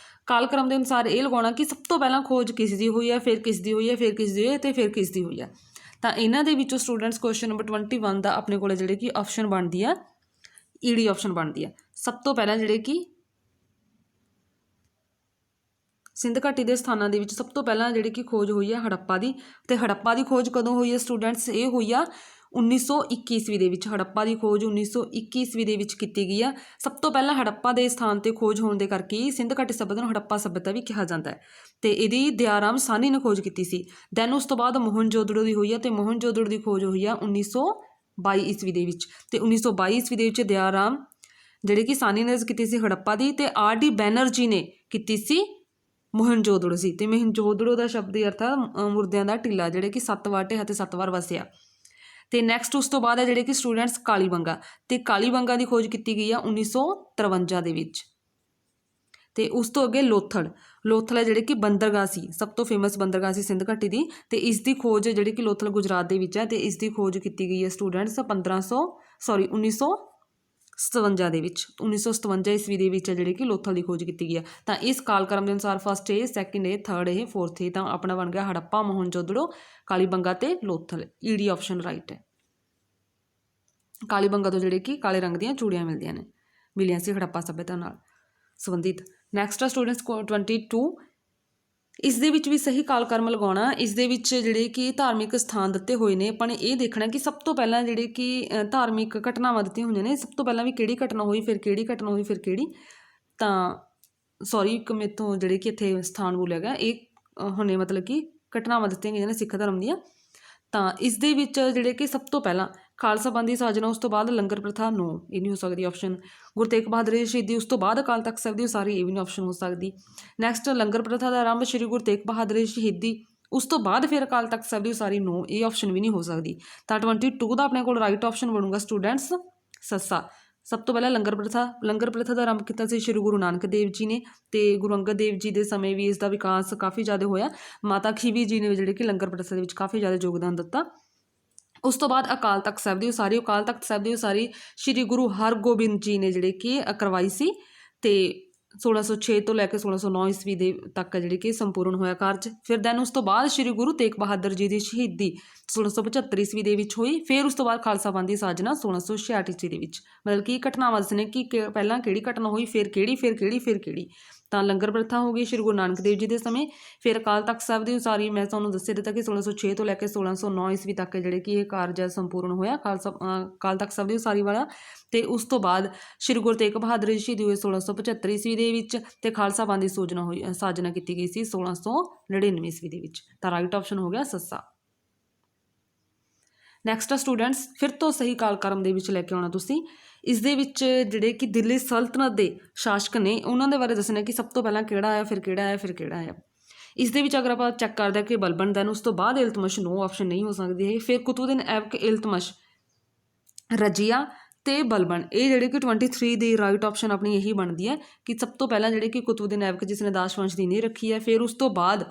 ਕਾਲਕ੍ਰਮ ਦੇ ਅਨੁਸਾਰ ਇਹ ਲਗਾਉਣਾ ਕਿ ਸਭ ਤੋਂ ਪਹਿਲਾਂ ਖੋਜ ਕਿਸ ਦੀ ਹੋਈ ਹੈ, ਫਿਰ ਕਿਸ ਦੀ ਹੋਈ ਹੈ, ਫਿਰ ਕਿਸ ਦੀ ਹੋਈ ਹੈ ਅਤੇ ਫਿਰ ਕਿਸ ਦੀ ਹੋਈ ਹੈ। ਤਾਂ ਇਹਨਾਂ ਦੇ ਵਿੱਚੋਂ ਸਟੂਡੈਂਟਸ ਕੁਐਸਚਨ ਨੰਬਰ 21 ਦਾ ਆਪਣੇ ਕੋਲ ਜਿਹੜੇ ਕਿ ਆਪਸ਼ਨ ਬਣਦੀ ਆ ਈਡੀ ਆਪਸ਼ਨ ਬਣਦੀ ਆ। ਸਭ ਤੋਂ ਪਹਿਲਾਂ ਜਿਹੜੇ ਕਿ ਸਿੰਧ ਘਾਟੀ ਦੇ ਸਥਾਨਾਂ ਦੇ ਵਿੱਚ ਸਭ ਤੋਂ ਪਹਿਲਾਂ ਜਿਹੜੀ ਕਿ ਖੋਜ ਹੋਈ ਆ ਹੜੱਪਾ ਦੀ। ਅਤੇ ਹੜੱਪਾ ਦੀ ਖੋਜ ਕਦੋਂ ਹੋਈ ਹੈ ਸਟੂਡੈਂਟਸ? ਇਹ ਹੋਈ ਆ 1921 ਈਸਵੀ ਦੇ ਵਿੱਚ। ਹੜੱਪਾ ਦੀ ਖੋਜ 1921 ਈਸਵੀ ਦੇ ਵਿੱਚ ਕੀਤੀ ਗਈ ਆ। ਸਭ ਤੋਂ ਪਹਿਲਾਂ ਹੜੱਪਾ ਦੇ ਸਥਾਨ 'ਤੇ ਖੋਜ ਹੋਣ ਦੇ ਕਰਕੇ ਹੀ ਸਿੰਧ ਘਾਟੀ ਸੱਭਿਅਤਾ ਨੂੰ ਹੜੱਪਾ ਸੱਭਿਅਤਾ ਵੀ ਕਿਹਾ ਜਾਂਦਾ ਹੈ। ਅਤੇ ਇਹਦੀ ਦਿਆਰਾਮ ਸਾਹਨੀ ਨੇ ਖੋਜ ਕੀਤੀ ਸੀ। ਦੈਨ ਉਸ ਤੋਂ ਬਾਅਦ ਮੋਹਨਜੋਦੜੋ ਦੀ ਹੋਈ ਆ, ਅਤੇ ਮੋਹਨਜੋਦੜੋ ਦੀ ਖੋਜ ਹੋਈ ਆ 1922 ਈਸਵੀ ਦੇ ਵਿੱਚ। ਅਤੇ 1922 ਈਸਵੀ ਦੇ ਵਿੱਚ ਦਿਆਰਾਮ ਜਿਹੜੇ ਕਿ ਸਾਹਨੀ ਨੇ ਕੀਤੀ ਸੀ ਹੜੱਪਾ ਦੀ, ਅਤੇ ਆਰ.ਡੀ. ਬੈਨਰਜੀ ਨੇ ਕੀਤੀ ਸੀ ਮੋਹਨਜੋਦੜੋ ਸੀ। ਅਤੇ ਮੋਹਨਜੋਦੜੋ ਦਾ ਸ਼ਬਦ ਅਰਥ ਆ ਮੁਰਦਿਆਂ ਦਾ ਟਿੱਲਾ, ਜਿਹੜੇ ਕਿ 7 ਵਾਰ ਢਹਿਆ ਅਤੇ 7 ਵਾਰ ਵਸਿਆ। ਅਤੇ ਨੈਕਸਟ ਉਸ ਤੋਂ ਬਾਅਦ ਹੈ ਜਿਹੜੇ ਕਿ ਸਟੂਡੈਂਟਸ ਕਾਲੀਬੰਗਾ, ਅਤੇ ਕਾਲੀਬੰਗਾ ਦੀ ਖੋਜ ਕੀਤੀ ਗਈ ਆ 1953 ਦੇ ਵਿੱਚ। ਅਤੇ ਉਸ ਤੋਂ ਅੱਗੇ ਲੋਥਲ ਹੈ ਜਿਹੜੇ ਕਿ ਬੰਦਰਗਾਹ ਸੀ, ਸਭ ਤੋਂ ਫੇਮਸ ਬੰਦਰਗਾਹ ਸੀ ਸਿੰਧ ਘਾਟੀ ਦੀ। ਅਤੇ ਇਸ ਦੀ ਖੋਜ ਜਿਹੜੀ ਕਿ ਲੋਥਲ ਗੁਜਰਾਤ ਦੇ ਵਿੱਚ ਹੈ, ਅਤੇ ਇਸ ਦੀ ਖੋਜ ਕੀਤੀ ਗਈ ਹੈ ਸਟੂਡੈਂਟਸ 1957 ਦੇ ਵਿੱਚ। 1957 ਈਸਵੀ ਦੇ ਵਿੱਚ ਜਿਹੜੀ ਕਿ ਲੋਥਲ ਦੀ ਖੋਜ ਕੀਤੀ ਗਈ ਹੈ। ਤਾਂ ਇਸ ਕਾਲਕ੍ਰਮ ਦੇ ਅਨੁਸਾਰ first A, second A, third A, fourth A, ਤਾਂ ਆਪਣਾ ਬਣ ਗਿਆ ਹੜੱਪਾ, ਮੋਹਨਜੋਦੜੋ, ਕਾਲੀਬੰਗਾ ਅਤੇ ਲੋਥਲ। ਈਡੀ ਆਪਸ਼ਨ ਰਾਈਟ ਹੈ। ਕਾਲੀਬੰਗਾ ਤੋਂ ਜਿਹੜੇ ਕਿ ਕਾਲੇ ਰੰਗ ਦੀਆਂ ਚੂੜੀਆਂ ਮਿਲੀਆਂ ਸੀ ਹੜੱਪਾ ਸੱਭਿਅਤਾ ਨਾਲ ਸੰਬੰਧਿਤ। ਨੈਕਸਟ ਆ ਸਟੂਡੈਂਟਸ 22, ਇਸ ਦੇ ਵਿੱਚ ਵੀ ਸਹੀ ਕਾਲਕ੍ਰਮ ਲਗਾਉਣਾ। ਇਸ ਦੇ ਵਿੱਚ ਜਿਹੜੇ ਕਿ ਧਾਰਮਿਕ ਸਥਾਨ ਦਿੱਤੇ ਹੋਏ ਨੇ, ਆਪਾਂ ਨੇ ਇਹ ਦੇਖਣਾ ਕਿ ਸਭ ਤੋਂ ਪਹਿਲਾਂ ਜਿਹੜੇ ਕਿ ਧਾਰਮਿਕ ਘਟਨਾਵਾਂ ਦਿੱਤੀਆਂ ਹੋਈਆਂ ਨੇ, ਸਭ ਤੋਂ ਪਹਿਲਾਂ ਵੀ ਕਿਹੜੀ ਘਟਨਾ ਹੋਈ, ਫਿਰ ਕਿਹੜੀ ਘਟਨਾ ਹੋਈ, ਫਿਰ ਕਿਹੜੀ। ਤਾਂ ਸੌਰੀ ਇੱਕ ਮੇਰੇ ਤੋਂ ਜਿਹੜੇ ਕਿ ਇੱਥੇ ਸਥਾਨ ਬੋਲਿਆ ਗਿਆ, ਇਹ ਹੁਣੇ ਮਤਲਬ ਕਿ ਘਟਨਾਵਾਂ ਦਿੱਤੀਆਂ ਗਈਆਂ ਨੇ ਸਿੱਖ ਧਰਮ ਦੀਆਂ। ਤਾਂ ਇਸ ਦੇ ਵਿੱਚ ਜਿਹੜੇ ਕਿ ਸਭ ਤੋਂ ਪਹਿਲਾਂ ਖਾਲਸਾ ਪੰਥ ਦੀ ਸਾਜਨਾ, ਉਸ ਤੋਂ ਬਾਅਦ ਲੰਗਰ ਪ੍ਰਥਾ, ਨੋ ਇਹ ਨਹੀਂ ਹੋ ਸਕਦੀ ਆਪਸ਼ਨ। ਗੁਰੂ ਤੇਗ ਬਹਾਦਰ ਦੀ ਸ਼ਹੀਦੀ, ਉਸ ਤੋਂ ਬਾਅਦ ਅਕਾਲ ਤਖਤ ਸਾਹਿਬ ਦੀ ਉਸਾਰੀ, ਇਹ ਵੀ ਨਹੀਂ ਆਪਸ਼ਨ ਹੋ ਸਕਦੀ। ਨੈਕਸਟ ਲੰਗਰ ਪ੍ਰਥਾ ਦਾ ਆਰੰਭ, ਸ਼੍ਰੀ ਗੁਰੂ ਤੇਗ ਬਹਾਦਰ ਦੀ ਸ਼ਹੀਦੀ, ਉਸ ਤੋਂ ਬਾਅਦ ਫਿਰ ਅਕਾਲ ਤਖਤ ਸਾਹਿਬ ਦੀ ਉਸਾਰੀ, ਨੋ ਇਹ ਆਪਸ਼ਨ ਵੀ ਨਹੀਂ ਹੋ ਸਕਦੀ। ਤਾਂ 22 ਦਾ ਆਪਣੇ ਕੋਲ ਰਾਈਟ ਆਪਸ਼ਨ ਬਣੂਗਾ ਸਟੂਡੈਂਟਸ ਸੱਸਾ। ਸਭ ਤੋਂ ਪਹਿਲਾਂ ਲੰਗਰ ਪ੍ਰਥਾ ਦਾ ਆਰੰਭ ਕੀਤਾ ਸੀ ਸ਼੍ਰੀ ਗੁਰੂ ਨਾਨਕ ਦੇਵ ਜੀ ਨੇ, ਅਤੇ ਗੁਰੂ ਅੰਗਦ ਦੇਵ ਜੀ ਦੇ ਸਮੇਂ ਵੀ ਇਸ ਦਾ ਵਿਕਾਸ ਕਾਫੀ ਜ਼ਿਆਦਾ ਹੋਇਆ। ਮਾਤਾ ਖੀਵੀ ਜੀ ਨੇ ਜਿਹੜੇ ਕਿ ਲੰਗਰ ਪ੍ਰਥਾ ਦੇ ਵਿੱਚ ਕਾਫੀ ਜ਼ਿਆਦਾ ਯੋਗਦਾਨ ਦਿੱਤਾ। ਉਸ ਤੋਂ ਬਾਅਦ ਅਕਾਲ ਤਖਤ ਸਾਹਿਬ ਦੀ ਉਸਾਰੀ, ਅਕਾਲ ਤਖਤ ਸਾਹਿਬ ਦੀ ਉਸਾਰੀ ਸ਼੍ਰੀ ਗੁਰੂ ਹਰਗੋਬਿੰਦ ਜੀ ਨੇ ਜਿਹੜੇ ਕਿ ਕਰਵਾਈ ਸੀ, ਅਤੇ 1606 ਤੋਂ ਲੈ ਕੇ 1609 ਈਸਵੀ ਦੇ ਤੱਕ ਜਿਹੜੀ ਕਿ ਸੰਪੂਰਨ ਹੋਇਆ ਕਾਰਜ। ਫਿਰ ਦੈਨ ਉਸ ਤੋਂ ਬਾਅਦ ਸ਼੍ਰੀ ਗੁਰੂ ਤੇਗ ਬਹਾਦਰ ਜੀ ਦੀ ਸ਼ਹੀਦੀ 1675 ਈਸਵੀ ਦੇ ਵਿੱਚ ਹੋਈ। ਫਿਰ ਉਸ ਤੋਂ ਬਾਅਦ ਖਾਲਸਾ ਪੰਥ ਦੀ ਸਾਜਨਾ 1666 ਈਸਵੀ ਦੇ ਵਿੱਚ। ਮਤਲਬ ਕਿ ਘਟਨਾਵਾਂ ਦੱਸਣੇ ਕਿ ਪਹਿਲਾਂ ਕਿਹੜੀ ਘਟਨਾ ਹੋਈ, ਫਿਰ ਕਿਹੜੀ, ਫਿਰ ਕਿਹੜੀ, ਫਿਰ ਕਿਹੜੀ। ਤਾਂ ਲੰਗਰ ਪ੍ਰਥਾ ਹੋ ਗਈ ਸ਼੍ਰੀ ਗੁਰੂ ਨਾਨਕ ਦੇਵ ਜੀ ਦੇ ਸਮੇਂ। ਫਿਰ ਅਕਾਲ ਤਖਤ ਸਾਹਿਬ ਦੀ ਉਸਾਰੀ ਮੈਂ ਤੁਹਾਨੂੰ ਦੱਸਿਆ ਦਿੱਤਾ ਕਿ 1606 ਤੋਂ ਲੈ ਕੇ 1609 ਈਸਵੀ ਤੱਕ ਜਿਹੜੇ ਕਿ ਇਹ ਕਾਰਜ ਸੰਪੂਰਨ ਹੋਇਆ ਅਕਾਲ ਤਖਤ ਸਾਹਿਬ ਦੀ ਉਸਾਰੀ ਵਾਲਾ। ਅਤੇ ਉਸ ਤੋਂ ਬਾਅਦ ਸ਼੍ਰੀ ਗੁਰੂ ਤੇਗ ਬਹਾਦਰ ਜੀ ਸ਼ਹੀਦੀ ਹੋਈ 1675 ਈਸਵੀ ਦੇ ਵਿੱਚ, ਅਤੇ ਖਾਲਸਾ ਪੰਥ ਦੀ ਸਾਜਨਾ ਕੀਤੀ ਗਈ ਸੀ 1699 ਈਸਵੀ ਦੇ ਵਿੱਚ। ਤਾਂ ਰਾਈਟ ਆਪਸ਼ਨ ਹੋ ਗਿਆ ਸੱਸਾ। ਨੈਕਸਟ ਆ ਸਟੂਡੈਂਟਸ, ਫਿਰ ਤੋਂ ਸਹੀ ਕਾਲਕ੍ਰਮ ਦੇ ਵਿੱਚ ਲੈ ਕੇ ਆਉਣਾ ਤੁਸੀਂ। ਇਸ ਦੇ ਵਿੱਚ ਜਿਹੜੇ ਕਿ ਦਿੱਲੀ ਸਲਤਨਤ ਦੇ ਸ਼ਾਸਕ ਨੇ, ਉਹਨਾਂ ਦੇ ਬਾਰੇ ਦੱਸਣਾ ਕਿ ਸਭ ਤੋਂ ਪਹਿਲਾਂ ਕਿਹੜਾ ਆਇਆ, ਫਿਰ ਕਿਹੜਾ ਆਇਆ, ਫਿਰ ਕਿਹੜਾ ਆਇਆ। ਇਸ ਦੇ ਵਿੱਚ ਅਗਰ ਆਪਾਂ ਚੈੱਕ ਕਰਦੇ ਹਾਂ ਕਿ ਬਲਬਨ, ਦੈਨ ਉਸ ਤੋਂ ਬਾਅਦ ਇਲਤਮਸ਼, ਨੋ ਆਪਸ਼ਨ ਨਹੀਂ ਹੋ ਸਕਦੀ ਹੈ। ਫਿਰ ਕੁਤਬੁਦੀਨ ਐਬਕ, ਇਲਤਮਸ਼, ਰਜੀਆ ਅਤੇ ਬਲਬਨ, ਇਹ ਜਿਹੜੇ ਕਿ 23 ਦੀ ਰਾਈਟ ਆਪਸ਼ਨ ਆਪਣੀ ਇਹੀ ਬਣਦੀ ਹੈ ਕਿ ਸਭ ਤੋਂ ਪਹਿਲਾਂ ਜਿਹੜੇ ਕਿ ਕੁਤਬੁਦੀਨ ਐਬਕ ਜਿਸ ਨੇ ਦਾਸ ਵੰਸ਼ ਦੀ ਨੀਂਹ ਰੱਖੀ ਹੈ। ਫਿਰ ਉਸ ਤੋਂ ਬਾਅਦ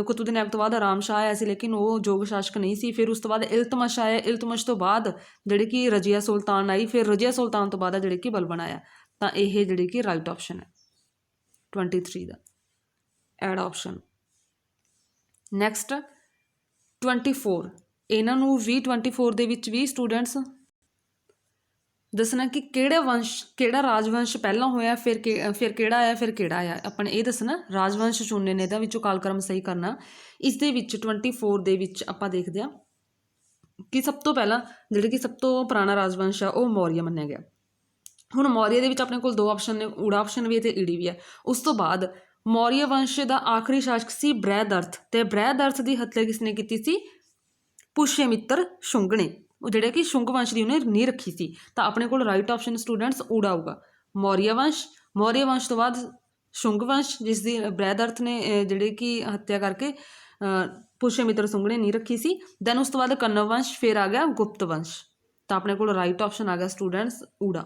ਕੁਤਬੁਦੀਨ ਐਬਕ ਤੋਂ ਬਾਅਦ ਆਰਾਮ ਸ਼ਾਹ ਆਇਆ ਸੀ, ਲੇਕਿਨ ਉਹ ਯੋਗ ਸ਼ਾਸਕ ਨਹੀਂ ਸੀ। ਫਿਰ ਉਸ ਤੋਂ ਬਾਅਦ ਇਲਤਮਸ਼ ਆਇਆ, ਇਲਤਮਸ਼ ਤੋਂ ਬਾਅਦ ਜਿਹੜੇ ਕਿ ਰਜੀਆ ਸੁਲਤਾਨ ਆਈ, ਫਿਰ ਰਜੀਆ ਸੁਲਤਾਨ ਤੋਂ ਬਾਅਦ ਜਿਹੜੇ ਕਿ ਬਲਬਨ ਆਇਆ। ਤਾਂ ਇਹ ਜਿਹੜੀ ਕਿ ਰਾਈਟ ਆਪਸ਼ਨ ਹੈ 23 ਦਾ ਐਡ ਆਪਸ਼ਨ। ਨੈਕਸਟ 24, ਇਹਨਾਂ ਨੂੰ ਵੀ 24 ਦੇ ਵਿੱਚ ਵੀ ਸਟੂਡੈਂਟਸ ਦੱਸਣਾ ਕਿ ਕਿਹੜਾ ਰਾਜਵੰਸ਼ ਪਹਿਲਾਂ ਹੋਇਆ, ਫਿਰ ਕਿਹੜਾ ਆਇਆ, ਫਿਰ ਕਿਹੜਾ ਆਇਆ। ਆਪਾਂ ਨੇ ਇਹ ਦੱਸਣਾ, ਰਾਜਵੰਸ਼ ਚੁਣਨੇ ਨੇ, ਇਹਦਾ ਵਿੱਚੋਂ ਕਾਲਕ੍ਰਮ ਸਹੀ ਕਰਨਾ। ਇਸ ਦੇ ਵਿੱਚ 24 ਦੇ ਵਿੱਚ ਆਪਾਂ ਦੇਖਦੇ ਹਾਂ ਕਿ ਸਭ ਤੋਂ ਪਹਿਲਾਂ ਜਿਹੜੇ ਕਿ ਸਭ ਤੋਂ ਪੁਰਾਣਾ ਰਾਜਵੰਸ਼ ਆ ਉਹ ਮੌਰੀਆ ਮੰਨਿਆ ਗਿਆ। ਹੁਣ ਮੌਰੀਆ ਦੇ ਵਿੱਚ ਆਪਣੇ ਕੋਲ ਦੋ ਆਪਸ਼ਨ ਨੇ, ਊੜਾ ਆਪਸ਼ਨ ਵੀ ਅਤੇ ਈੜੀ ਵੀ ਹੈ। ਉਸ ਤੋਂ ਬਾਅਦ ਮੌਰੀਆ ਵੰਸ਼ ਦਾ ਆਖਰੀ ਸ਼ਾਸਕ ਸੀ ਬ੍ਰਹਿਦਰਥ, ਅਤੇ ਬ੍ਰਹਿਦਰਥ ਦੀ ਹੱਤਿਆ ਕਿਸ ਨੇ ਕੀਤੀ ਸੀ? ਪੁਸ਼ਯਮਿੱਤਰ ਸ਼ੁੰਗ ਨੇ, ਉਹ ਜਿਹੜੇ ਕਿ ਸ਼ੁੰਗ ਵੰਸ਼ ਦੀ ਉਹਨੇ ਨੀਂਹ ਰੱਖੀ ਸੀ। ਤਾਂ ਆਪਣੇ ਕੋਲ ਰਾਈਟ ਆਪਸ਼ਨ ਸਟੂਡੈਂਟਸ ਊੜਾ ਆਊਗਾ। ਮੌਰੀਆ ਵੰਸ਼, ਮੌਰੀਆ ਵੰਸ਼ ਤੋਂ ਬਾਅਦ ਸ਼ੁੰਗ ਵੰਸ਼ ਜਿਸ ਦੀ ਬ੍ਰਹਿਦਰਥ ਨੇ ਜਿਹੜੇ ਕਿ ਹੱਤਿਆ ਕਰਕੇ ਪੁਸ਼ਯਮਿੱਤਰ ਸ਼ੁੰਗ ਨੇ ਨੀਂਹ ਰੱਖੀ ਸੀ। ਦੈਨ ਉਸ ਤੋਂ ਬਾਅਦ ਕੰਨਵ ਵੰਸ਼, ਫਿਰ ਆ ਗਿਆ ਗੁਪਤ ਵੰਸ਼। ਤਾਂ ਆਪਣੇ ਕੋਲ ਰਾਈਟ ਆਪਸ਼ਨ ਆ ਗਿਆ ਸਟੂਡੈਂਟਸ ਊੜਾ।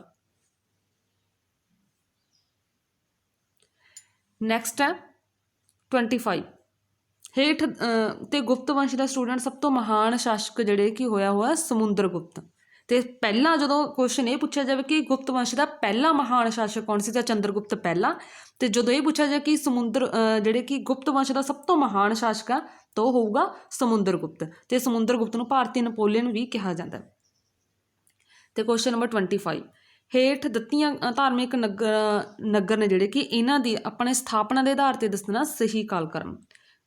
ਨੈਕਸਟ ਹੈ 25 ਹੇਠ ਤੇ ਗੁਪਤ ਵੰਸ਼ ਦਾ ਸਟੂਡੈਂਟ ਸਭ ਤੋਂ ਮਹਾਨ ਸ਼ਾਸਕ ਜਿਹੜੇ ਕਿ ਹੋਇਆ ਸਮੁੰਦਰ ਗੁਪਤ। ਤੇ ਪਹਿਲਾਂ ਜਦੋਂ ਕੁਐਸਚਨ ਇਹ ਪੁੱਛਿਆ ਜਾਵੇ ਕਿ ਗੁਪਤ ਵੰਸ਼ ਦਾ ਪਹਿਲਾ ਮਹਾਨ ਸ਼ਾਸਕ ਕੌਣ ਸੀ, ਤਾਂ ਚੰਦਰਗੁਪਤ ਪਹਿਲਾ। ਤੇ ਜਦੋਂ ਇਹ ਪੁੱਛਿਆ ਜਾਵੇ ਕਿ ਜਿਹੜੇ ਕਿ ਗੁਪਤ ਵੰਸ਼ ਦਾ ਸਭ ਤੋਂ ਮਹਾਨ ਸ਼ਾਸਕ ਆ, ਤਾਂ ਉਹ ਹੋਊਗਾ ਸਮੁੰਦਰ ਗੁਪਤ। ਤੇ ਸਮੁੰਦਰ ਗੁਪਤ ਨੂੰ ਭਾਰਤੀ ਨਪੋਲੀਅਨ ਵੀ ਕਿਹਾ ਜਾਂਦਾ। ਤੇ ਕੁਐਸਚਨ ਨੰਬਰ 25 ਹੇਠ ਦਿੱਤੀਆਂ ਧਾਰਮਿਕ ਨਗਰ ਨੇ ਜਿਹੜੇ ਕਿ ਇਹਨਾਂ ਦੀ ਆਪਣੇ ਸਥਾਪਨਾ ਦੇ ਆਧਾਰ ਤੇ ਦੱਸਣਾ ਸਹੀ ਕਾਲਕ੍ਰਮ,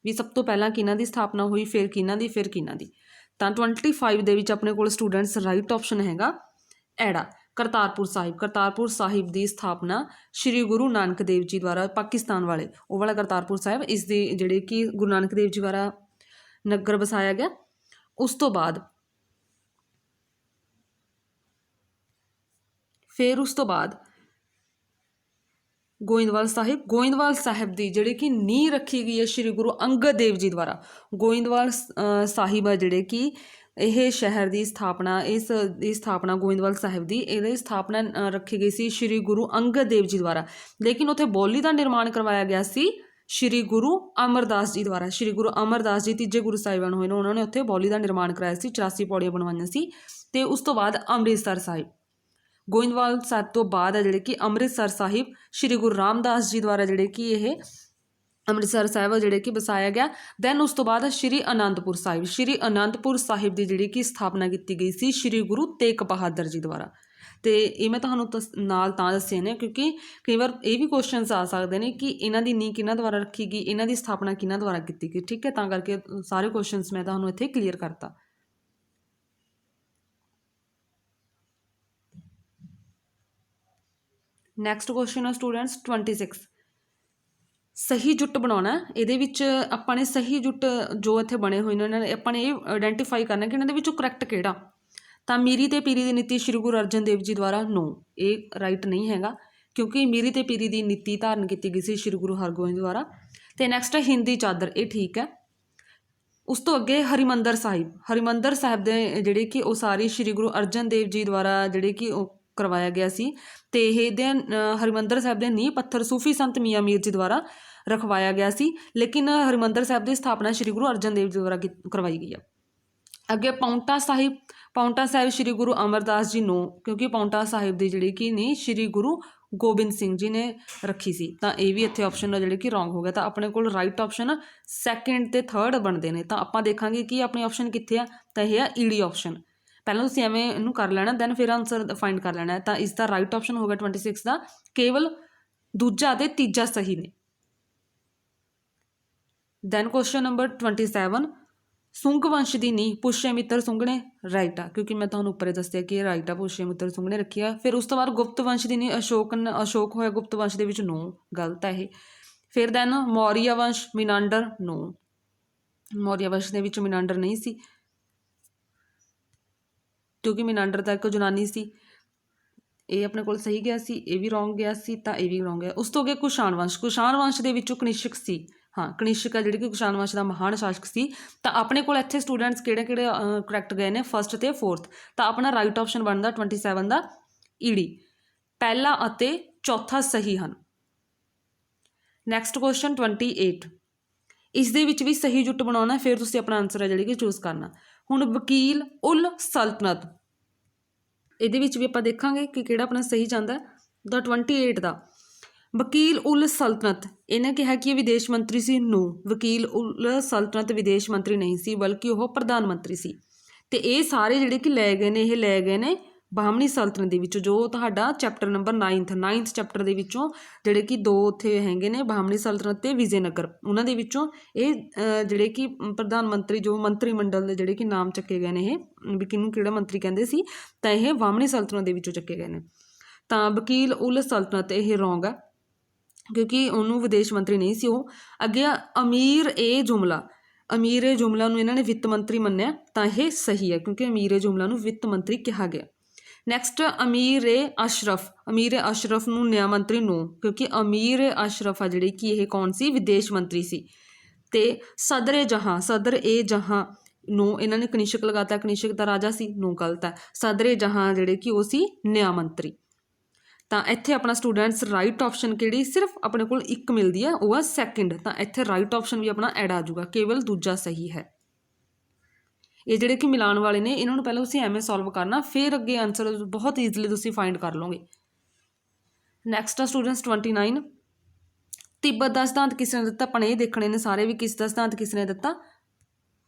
ਵੀ ਸਭ ਤੋਂ ਪਹਿਲਾਂ ਕਿਹਨਾਂ ਦੀ ਸਥਾਪਨਾ ਹੋਈ, ਫਿਰ ਕਿਹਨਾਂ ਦੀ, ਫਿਰ ਕਿਹਨਾਂ ਦੀ। ਤਾਂ 25 ਦੇ ਵਿੱਚ ਆਪਣੇ ਕੋਲ ਸਟੂਡੈਂਟਸ ਰਾਈਟ ਆਪਸ਼ਨ ਹੈਗਾ ਐੜਾ, ਕਰਤਾਰਪੁਰ ਸਾਹਿਬ। ਕਰਤਾਰਪੁਰ ਸਾਹਿਬ ਦੀ ਸਥਾਪਨਾ ਸ਼੍ਰੀ ਗੁਰੂ ਨਾਨਕ ਦੇਵ ਜੀ ਦੁਆਰਾ, ਪਾਕਿਸਤਾਨ ਵਾਲੇ ਉਹ ਵਾਲਾ ਕਰਤਾਰਪੁਰ ਸਾਹਿਬ, ਇਸ ਦੇ ਜਿਹੜੇ ਕਿ ਗੁਰੂ ਨਾਨਕ ਦੇਵ ਜੀ ਦੁਆਰਾ ਨਗਰ ਵਸਾਇਆ ਗਿਆ। ਉਸ ਤੋਂ ਬਾਅਦ ਗੋਇੰਦਵਾਲ ਸਾਹਿਬ ਦੀ ਜਿਹੜੀ ਕਿ ਨੀਂਹ ਰੱਖੀ ਗਈ ਹੈ ਸ਼੍ਰੀ ਗੁਰੂ ਅੰਗਦ ਦੇਵ ਜੀ ਦੁਆਰਾ। ਗੋਇੰਦਵਾਲ ਸਾਹਿਬ ਆ ਜਿਹੜੇ ਕਿ ਇਹ ਸ਼ਹਿਰ ਦੀ ਸਥਾਪਨਾ, ਦੀ ਸਥਾਪਨਾ ਗੋਇੰਦਵਾਲ ਸਾਹਿਬ ਦੀ ਇਹਦੀ ਸਥਾਪਨਾ ਰੱਖੀ ਗਈ ਸੀ ਸ਼੍ਰੀ ਗੁਰੂ ਅੰਗਦ ਦੇਵ ਜੀ ਦੁਆਰਾ। ਲੇਕਿਨ ਉੱਥੇ ਬੋਲੀ ਦਾ ਨਿਰਮਾਣ ਕਰਵਾਇਆ ਗਿਆ ਸੀ ਸ਼੍ਰੀ ਗੁਰੂ ਅਮਰਦਾਸ ਜੀ ਦੁਆਰਾ। ਸ਼੍ਰੀ ਗੁਰੂ ਅਮਰਦਾਸ ਜੀ ਤੀਜੇ ਗੁਰੂ ਸਾਹਿਬਾਨ ਹੋਏ ਨੇ, ਉਹਨਾਂ ਨੇ ਉੱਥੇ ਬੋਲੀ ਦਾ ਨਿਰਮਾਣ ਕਰਾਇਆ ਸੀ, 84 ਪੌੜੀਆਂ ਬਣਵਾਈਆਂ ਸੀ। ਤੇ ਉਸ ਤੋਂ ਬਾਅਦ ਅੰਮ੍ਰਿਤਸਰ ਸਾਹਿਬ, ਗੋਇੰਦਵਾਲ ਸਾਹਿਬ ਤੋਂ ਬਾਅਦ ਹੈ ਜਿਹੜੇ ਕਿ ਅੰਮ੍ਰਿਤਸਰ ਸਾਹਿਬ ਸ਼੍ਰੀ ਗੁਰੂ ਰਾਮਦਾਸ ਜੀ ਦੁਆਰਾ ਜਿਹੜੇ ਕਿ ਇਹ ਅੰਮ੍ਰਿਤਸਰ ਸਾਹਿਬ ਜਿਹੜੇ ਕਿ ਵਸਾਇਆ ਗਿਆ। ਦੈਨ ਉਸ ਤੋਂ ਬਾਅਦ ਸ਼੍ਰੀ ਅਨੰਦਪੁਰ ਸਾਹਿਬ, ਸ਼੍ਰੀ ਅਨੰਦਪੁਰ ਸਾਹਿਬ ਦੀ ਜਿਹੜੀ ਕਿ ਸਥਾਪਨਾ ਕੀਤੀ ਗਈ ਸੀ ਸ਼੍ਰੀ ਗੁਰੂ ਤੇਗ ਬਹਾਦਰ ਜੀ ਦੁਆਰਾ। ਤੇ ਇਹ ਮੈਂ ਤੁਹਾਨੂੰ ਨਾਲ ਤਾਂ ਦੱਸੇ ਨੇ ਕਿਉਂਕਿ ਕਈ ਵਾਰ ਇਹ ਵੀ ਕੁਐਸਚਨਸ ਆ ਸਕਦੇ ਨੇ ਕਿ ਇਹਨਾਂ ਦੀ ਨੀਂਹ ਕਿਹਨਾਂ ਦੁਆਰਾ ਰੱਖੀ ਗਈ, ਇਹਨਾਂ ਦੀ ਸਥਾਪਨਾ ਕਿਹਨਾਂ ਦੁਆਰਾ ਕੀਤੀ ਗਈ। ਠੀਕ ਹੈ, ਤਾਂ ਕਰਕੇ ਸਾਰੇ ਕੁਐਸਚਨਸ ਮੈਂ ਤੁਹਾਨੂੰ ਇੱਥੇ ਕਲੀਅਰ ਕਰਤਾ। ਨੈਕਸਟ ਕੁਐਸਚਨ ਹੈ ਸਟੂਡੈਂਟਸ 26 ਸਹੀ ਜੁੱਟ ਬਣਾਉਣਾ। ਇਹਦੇ ਵਿੱਚ ਆਪਾਂ ਨੇ ਸਹੀ ਜੁੱਟ ਜੋ ਇੱਥੇ ਬਣੇ ਹੋਏ ਨੇ ਇਹਨਾਂ ਨੇ ਆਪਾਂ ਨੇ ਇਹ ਆਇਡੈਂਟੀਫਾਈ ਕਰਨਾ ਕਿ ਇਹਨਾਂ ਦੇ ਵਿੱਚੋਂ ਕਰੈਕਟ ਕਿਹੜਾ। ਤਾਂ ਮੀਰੀ ਤੇ ਪੀਰੀ ਦੀ ਨੀਤੀ ਸ਼੍ਰੀ ਗੁਰੂ ਅਰਜਨ ਦੇਵ ਜੀ ਦੁਆਰਾ, ਨੋ ਇਹ ਰਾਈਟ ਨਹੀਂ ਹੈਗਾ ਕਿਉਂਕਿ ਮੀਰੀ ਤੇ ਪੀਰੀ ਦੀ ਨੀਤੀ ਧਾਰਨ ਕੀਤੀ ਗਈ ਸੀ ਸ਼੍ਰੀ ਗੁਰੂ ਹਰਗੋਬਿੰਦ ਦੁਆਰਾ। ਤੇ ਨੈਕਸਟ ਹੈ ਹਿੰਦੀ ਚਾਦਰ, ਇਹ ਠੀਕ ਹੈ। ਉਸ ਤੋਂ ਅੱਗੇ ਹਰਿਮੰਦਰ ਸਾਹਿਬ ਦੇ ਜਿਹੜੇ ਕਿ ਉਸਾਰੀ ਸ਼੍ਰੀ ਗੁਰੂ ਅਰਜਨ ਦੇਵ ਜੀ ਦੁਆਰਾ ਜਿਹੜੇ ਕਿ ਉਹ ਕਰਵਾਇਆ ਗਿਆ ਸੀ। ਤੇ ਇਹਦੇ ਹਰਿਮੰਦਰ ਸਾਹਿਬ ਦੇ ਨੀਂਹ ਪੱਥਰ ਸੂਫੀ ਸੰਤ ਮੀਆਂ ਮੀਰ ਜੀ ਦੁਆਰਾ ਰਖਵਾਇਆ ਗਿਆ ਸੀ। ਲੇਕਿਨ ਹਰਿਮੰਦਰ ਸਾਹਿਬ ਦੀ ਸਥਾਪਨਾ ਸ਼੍ਰੀ ਗੁਰੂ ਅਰਜਨ ਦੇਵ ਜੀ ਦੁਆਰਾ ਕਰਵਾਈ ਗਈ ਹੈ। ਅੱਗੇ ਪਾਉਂਟਾ ਸਾਹਿਬ ਸ਼੍ਰੀ ਗੁਰੂ ਅਮਰਦਾਸ ਜੀ ਨੂੰ, ਕਿਉਂਕਿ ਪਾਉਂਟਾ ਸਾਹਿਬ ਦੀ ਜਿਹੜੀ ਕਿ ਨੀਂਹ ਸ਼੍ਰੀ ਗੁਰੂ ਗੋਬਿੰਦ ਸਿੰਘ ਜੀ ਨੇ ਰੱਖੀ ਸੀ। ਤਾਂ ਇਹ ਵੀ ਇੱਥੇ ਆਪਸ਼ਨ ਆ ਜਿਹੜੇ ਕਿ ਰੋਂਗ ਹੋ ਗਿਆ। ਤਾਂ ਆਪਣੇ ਕੋਲ ਰਾਈਟ ਆਪਸ਼ਨ ਸੈਕਿੰਡ ਤੇ ਥਰਡ ਬਣਦੇ ਨੇ। ਤਾਂ ਆਪਾਂ ਦੇਖਾਂਗੇ ਕਿ ਆਪਣੀ ਆਪਸ਼ਨ ਕਿੱਥੇ ਆ, ਤਾਂ ਇਹ ਆ ਈਡੀ ਆਪਸ਼ਨ। ਪਹਿਲਾਂ ਤੁਸੀਂ ਐਵੇਂ ਇਹਨੂੰ ਕਰ ਲੈਣਾ, ਦੈਨ ਫਿਰ ਆਨਸਰ ਫਾਈਂਡ ਕਰ ਲੈਣਾ। ਤਾਂ ਇਸ ਦਾ ਰਾਈਟ ਆਪਸ਼ਨ ਹੋ ਗਿਆ 26 ਦਾ, ਕੇਵਲ ਦੂਜਾ ਅਤੇ ਤੀਜਾ ਸਹੀ ਨੇ। ਦੈਨ ਕੁਐਸਚਨ ਨੰਬਰ 27 ਸੁੰਗ ਵੰਸ਼ ਦੀ ਨੀਂਹ ਪੁਸ਼ਯਮਿੱਤਰ ਸੁੰਗ ਨੇ, ਰਾਈਟ ਆ ਕਿਉਂਕਿ ਮੈਂ ਤੁਹਾਨੂੰ ਉੱਪਰ ਦੱਸਿਆ ਕਿ ਇਹ ਰਾਈਟ ਆ, ਪੁਸ਼ਯਮਿੱਤਰ ਸੁੰਗ ਨੇ ਰੱਖੀ ਆ। ਫਿਰ ਉਸ ਤੋਂ ਬਾਅਦ ਗੁਪਤ ਵੰਸ਼ ਦੀ ਨੀਂਹ ਅਸ਼ੋਕ ਹੋਇਆ ਗੁਪਤ ਵੰਸ਼ ਦੇ ਵਿੱਚ, ਨੋ ਗਲਤ ਹੈ ਇਹ। ਫਿਰ ਦੈਨ ਮੌਰੀਆ ਵੰਸ਼ ਮਿਨਾਂਡਰ, ਨੋ ਮੌਰੀਆ ਵੰਸ਼ ਦੇ ਵਿੱਚ ਮਿਨਾਂਡਰ ਨਹੀਂ ਸੀ ਕਿਉਂਕਿ ਮਿਨਾਂਡਰ ਤਾਂ ਇੱਕ ਯੂਨਾਨੀ ਸੀ। ਇਹ ਆਪਣੇ ਕੋਲ ਸਹੀ ਗਿਆ ਸੀ, ਇਹ ਵੀ ਰੋਂਗ ਗਿਆ ਸੀ, ਤਾਂ ਇਹ ਵੀ ਰੋਂਗ ਗਿਆ। ਉਸ ਤੋਂ ਅੱਗੇ ਕੁਸ਼ਾਣ ਵੰਸ਼ ਦੇ ਵਿੱਚੋਂ ਕਨਿਸ਼ਕ ਸੀ। ਹਾਂ, ਕਨਿਸ਼ਕ ਆ ਜਿਹੜੀ ਕਿ ਕੁਸ਼ਾਣ ਵੰਸ਼ ਦਾ ਮਹਾਨ ਸ਼ਾਸਕ ਸੀ। ਤਾਂ ਆਪਣੇ ਕੋਲ ਇੱਥੇ ਸਟੂਡੈਂਟਸ ਕਿਹੜੇ ਕਰੈਕਟ ਗਏ ਨੇ, ਫਸਟ ਤੇ ਫੋਰਥ। ਤਾਂ ਆਪਣਾ ਰਾਈਟ ਆਪਸ਼ਨ ਬਣਦਾ 27 ਦਾ ਈਡੀ, ਪਹਿਲਾ ਅਤੇ ਚੌਥਾ ਸਹੀ ਹਨ। ਨੈਕਸਟ ਕੁਐਸਚਨ 28 ਇਸ ਦੇ ਵਿੱਚ ਵੀ ਸਹੀ ਜੁੱਟ ਬਣਾਉਣਾ, ਫਿਰ ਤੁਸੀਂ ਆਪਣਾ ਆਨਸਰ ਹੈ ਜਿਹੜੀ ਕਿ ਚੂਜ਼ ਕਰਨਾ। ਹੁਣ ਵਕੀਲ ਉਲ ਸਲਤਨਤ, ਇਹਦੇ ਵਿੱਚ ਵੀ ਆਪਾਂ ਦੇਖਾਂਗੇ ਕਿ ਕਿਹੜਾ ਆਪਣਾ ਸਹੀ ਜਾਂਦਾ। ਦਾ 28 ਦਾ ਵਕੀਲ ਉਲ ਸਲਤਨਤ, ਇਹਨੇ ਕਿਹਾ ਕਿ ਇਹ ਵਿਦੇਸ਼ ਮੰਤਰੀ ਸੀ, ਨੋ ਵਕੀਲ ਉਲ ਸਲਤਨਤ ਵਿਦੇਸ਼ ਮੰਤਰੀ ਨਹੀਂ ਸੀ ਬਲਕਿ ਉਹ ਪ੍ਰਧਾਨ ਮੰਤਰੀ ਸੀ। ਤੇ ਇਹ ਸਾਰੇ ਜਿਹੜੇ ਕਿ ਲੈ ਗਏ ਨੇ ਬਾਹਮਣੀ ਸਲਤਨਤ ਦੇ ਵਿੱਚੋਂ, ਜੋ ਤੁਹਾਡਾ ਚੈਪਟਰ ਨੰਬਰ 9th ਚੈਪਟਰ ਦੇ ਵਿੱਚੋਂ ਜਿਹੜੇ ਕਿ ਦੋ ਉੱਥੇ ਹੈਗੇ ਨੇ ਬਾਹਮਣੀ ਸਲਤਨਤ ਤੇ ਵਿਜੇਨਗਰ, ਉਹਨਾਂ ਦੇ ਵਿੱਚੋਂ ਇਹ ਜਿਹੜੇ ਕਿ ਪ੍ਰਧਾਨ ਮੰਤਰੀ ਜੋ ਮੰਤਰੀ ਮੰਡਲ ਦੇ ਜਿਹੜੇ ਕਿ ਨਾਮ ਚੱਕੇ ਗਏ ਨੇ, ਇਹ ਵੀ ਕਿਹਨੂੰ ਕਿਹੜਾ ਮੰਤਰੀ ਕਹਿੰਦੇ ਸੀ, ਤਾਂ ਇਹ ਬਾਹਮਣੀ ਸਲਤਨਤ ਦੇ ਵਿੱਚੋਂ ਚੱਕੇ ਗਏ ਨੇ। ਤਾਂ ਵਕੀਲ ਉਲ ਸਲਤਨਤ ਇਹ ਰੋਂਗ ਆ ਕਿਉਂਕਿ ਉਹਨੂੰ ਵਿਦੇਸ਼ ਮੰਤਰੀ ਨਹੀਂ ਸੀ ਉਹ। ਅੱਗੇ ਅਮੀਰ ਏ ਜੁਮਲਾ, ਅਮੀਰ ਏ ਜੁਮਲਾ ਨੂੰ ਇਹਨਾਂ ਨੇ ਵਿੱਤ ਮੰਤਰੀ ਮੰਨਿਆ ਤਾਂ ਇਹ ਸਹੀ ਹੈ, ਕਿਉਂਕਿ ਅਮੀਰ ਏ ਜੁਮਲਾ ਨੂੰ ਵਿੱਤ ਮੰਤਰੀ ਕਿਹਾ ਗਿਆ। ਨੈਕਸਟ ਅਮੀਰ ਏ ਅਸ਼ਰਫ, ਅਮੀਰ ਏ ਅਸ਼ਰਫ ਨੂੰ ਨਿਆਂ ਮੰਤਰੀ ਨੋ, ਕਿਉਂਕਿ ਅਮੀਰ ਏ ਅਸ਼ਰਫ ਆ ਜਿਹੜੀ ਕਿ ਇਹ ਕੌਣ ਸੀ, ਵਿਦੇਸ਼ ਮੰਤਰੀ ਸੀ। ਤੇ ਸਦਰ ਏ ਜਹਾਂ, ਸਦਰ ਏ ਜਹਾਂ ਨੂੰ ਇਹਨਾਂ ਨੇ ਕਨਿਸ਼ਕ ਲਗਾਤਾ, ਕਨਿਸ਼ਕ ਦਾ ਰਾਜਾ ਸੀ, ਨੋ ਗਲਤ ਹੈ। ਸਦਰ ਏ ਜਹਾਂ ਜਿਹੜੇ ਕਿ ਉਹ ਸੀ ਨਿਆਂ ਮੰਤਰੀ। ਤਾਂ ਇੱਥੇ ਆਪਣਾ ਸਟੂਡੈਂਟਸ ਰਾਈਟ ਆਪਸ਼ਨ ਕਿਹੜੀ ਸਿਰਫ ਆਪਣੇ ਕੋਲ ਇੱਕ ਮਿਲਦੀ ਹੈ, ਉਹ ਆ ਸੈਕਿੰਡ। ਤਾਂ ਇੱਥੇ ਰਾਈਟ ਆਪਸ਼ਨ ਵੀ ਆਪਣਾ ਐਡ ਆ ਜਾਊਗਾ, ਕੇਵਲ ਦੂਜਾ ਸਹੀ ਹੈ। ਇਹ ਜਿਹੜੇ ਕਿ ਮਿਲਾਉਣ ਵਾਲੇ ਨੇ ਇਹਨਾਂ ਨੂੰ ਪਹਿਲਾਂ ਤੁਸੀਂ ਐਵੇਂ ਸੋਲਵ ਕਰਨਾ, ਫਿਰ ਅੱਗੇ ਆਨਸਰ ਬਹੁਤ ਈਜ਼ੀਲੀ ਤੁਸੀਂ ਫਾਈਂਡ ਕਰ ਲਓਗੇ। ਨੈਕਸਟ ਆ ਸਟੂਡੈਂਟਸ 29, ਤਿੱਬਤ ਦਾ ਸਿਧਾਂਤ ਕਿਸ ਨੇ ਦਿੱਤਾ। ਆਪਾਂ ਇਹ ਦੇਖਣੇ ਨੇ ਸਾਰੇ ਵੀ ਕਿਸ ਦਾ ਸਿਧਾਂਤ ਕਿਸ ਨੇ ਦਿੱਤਾ।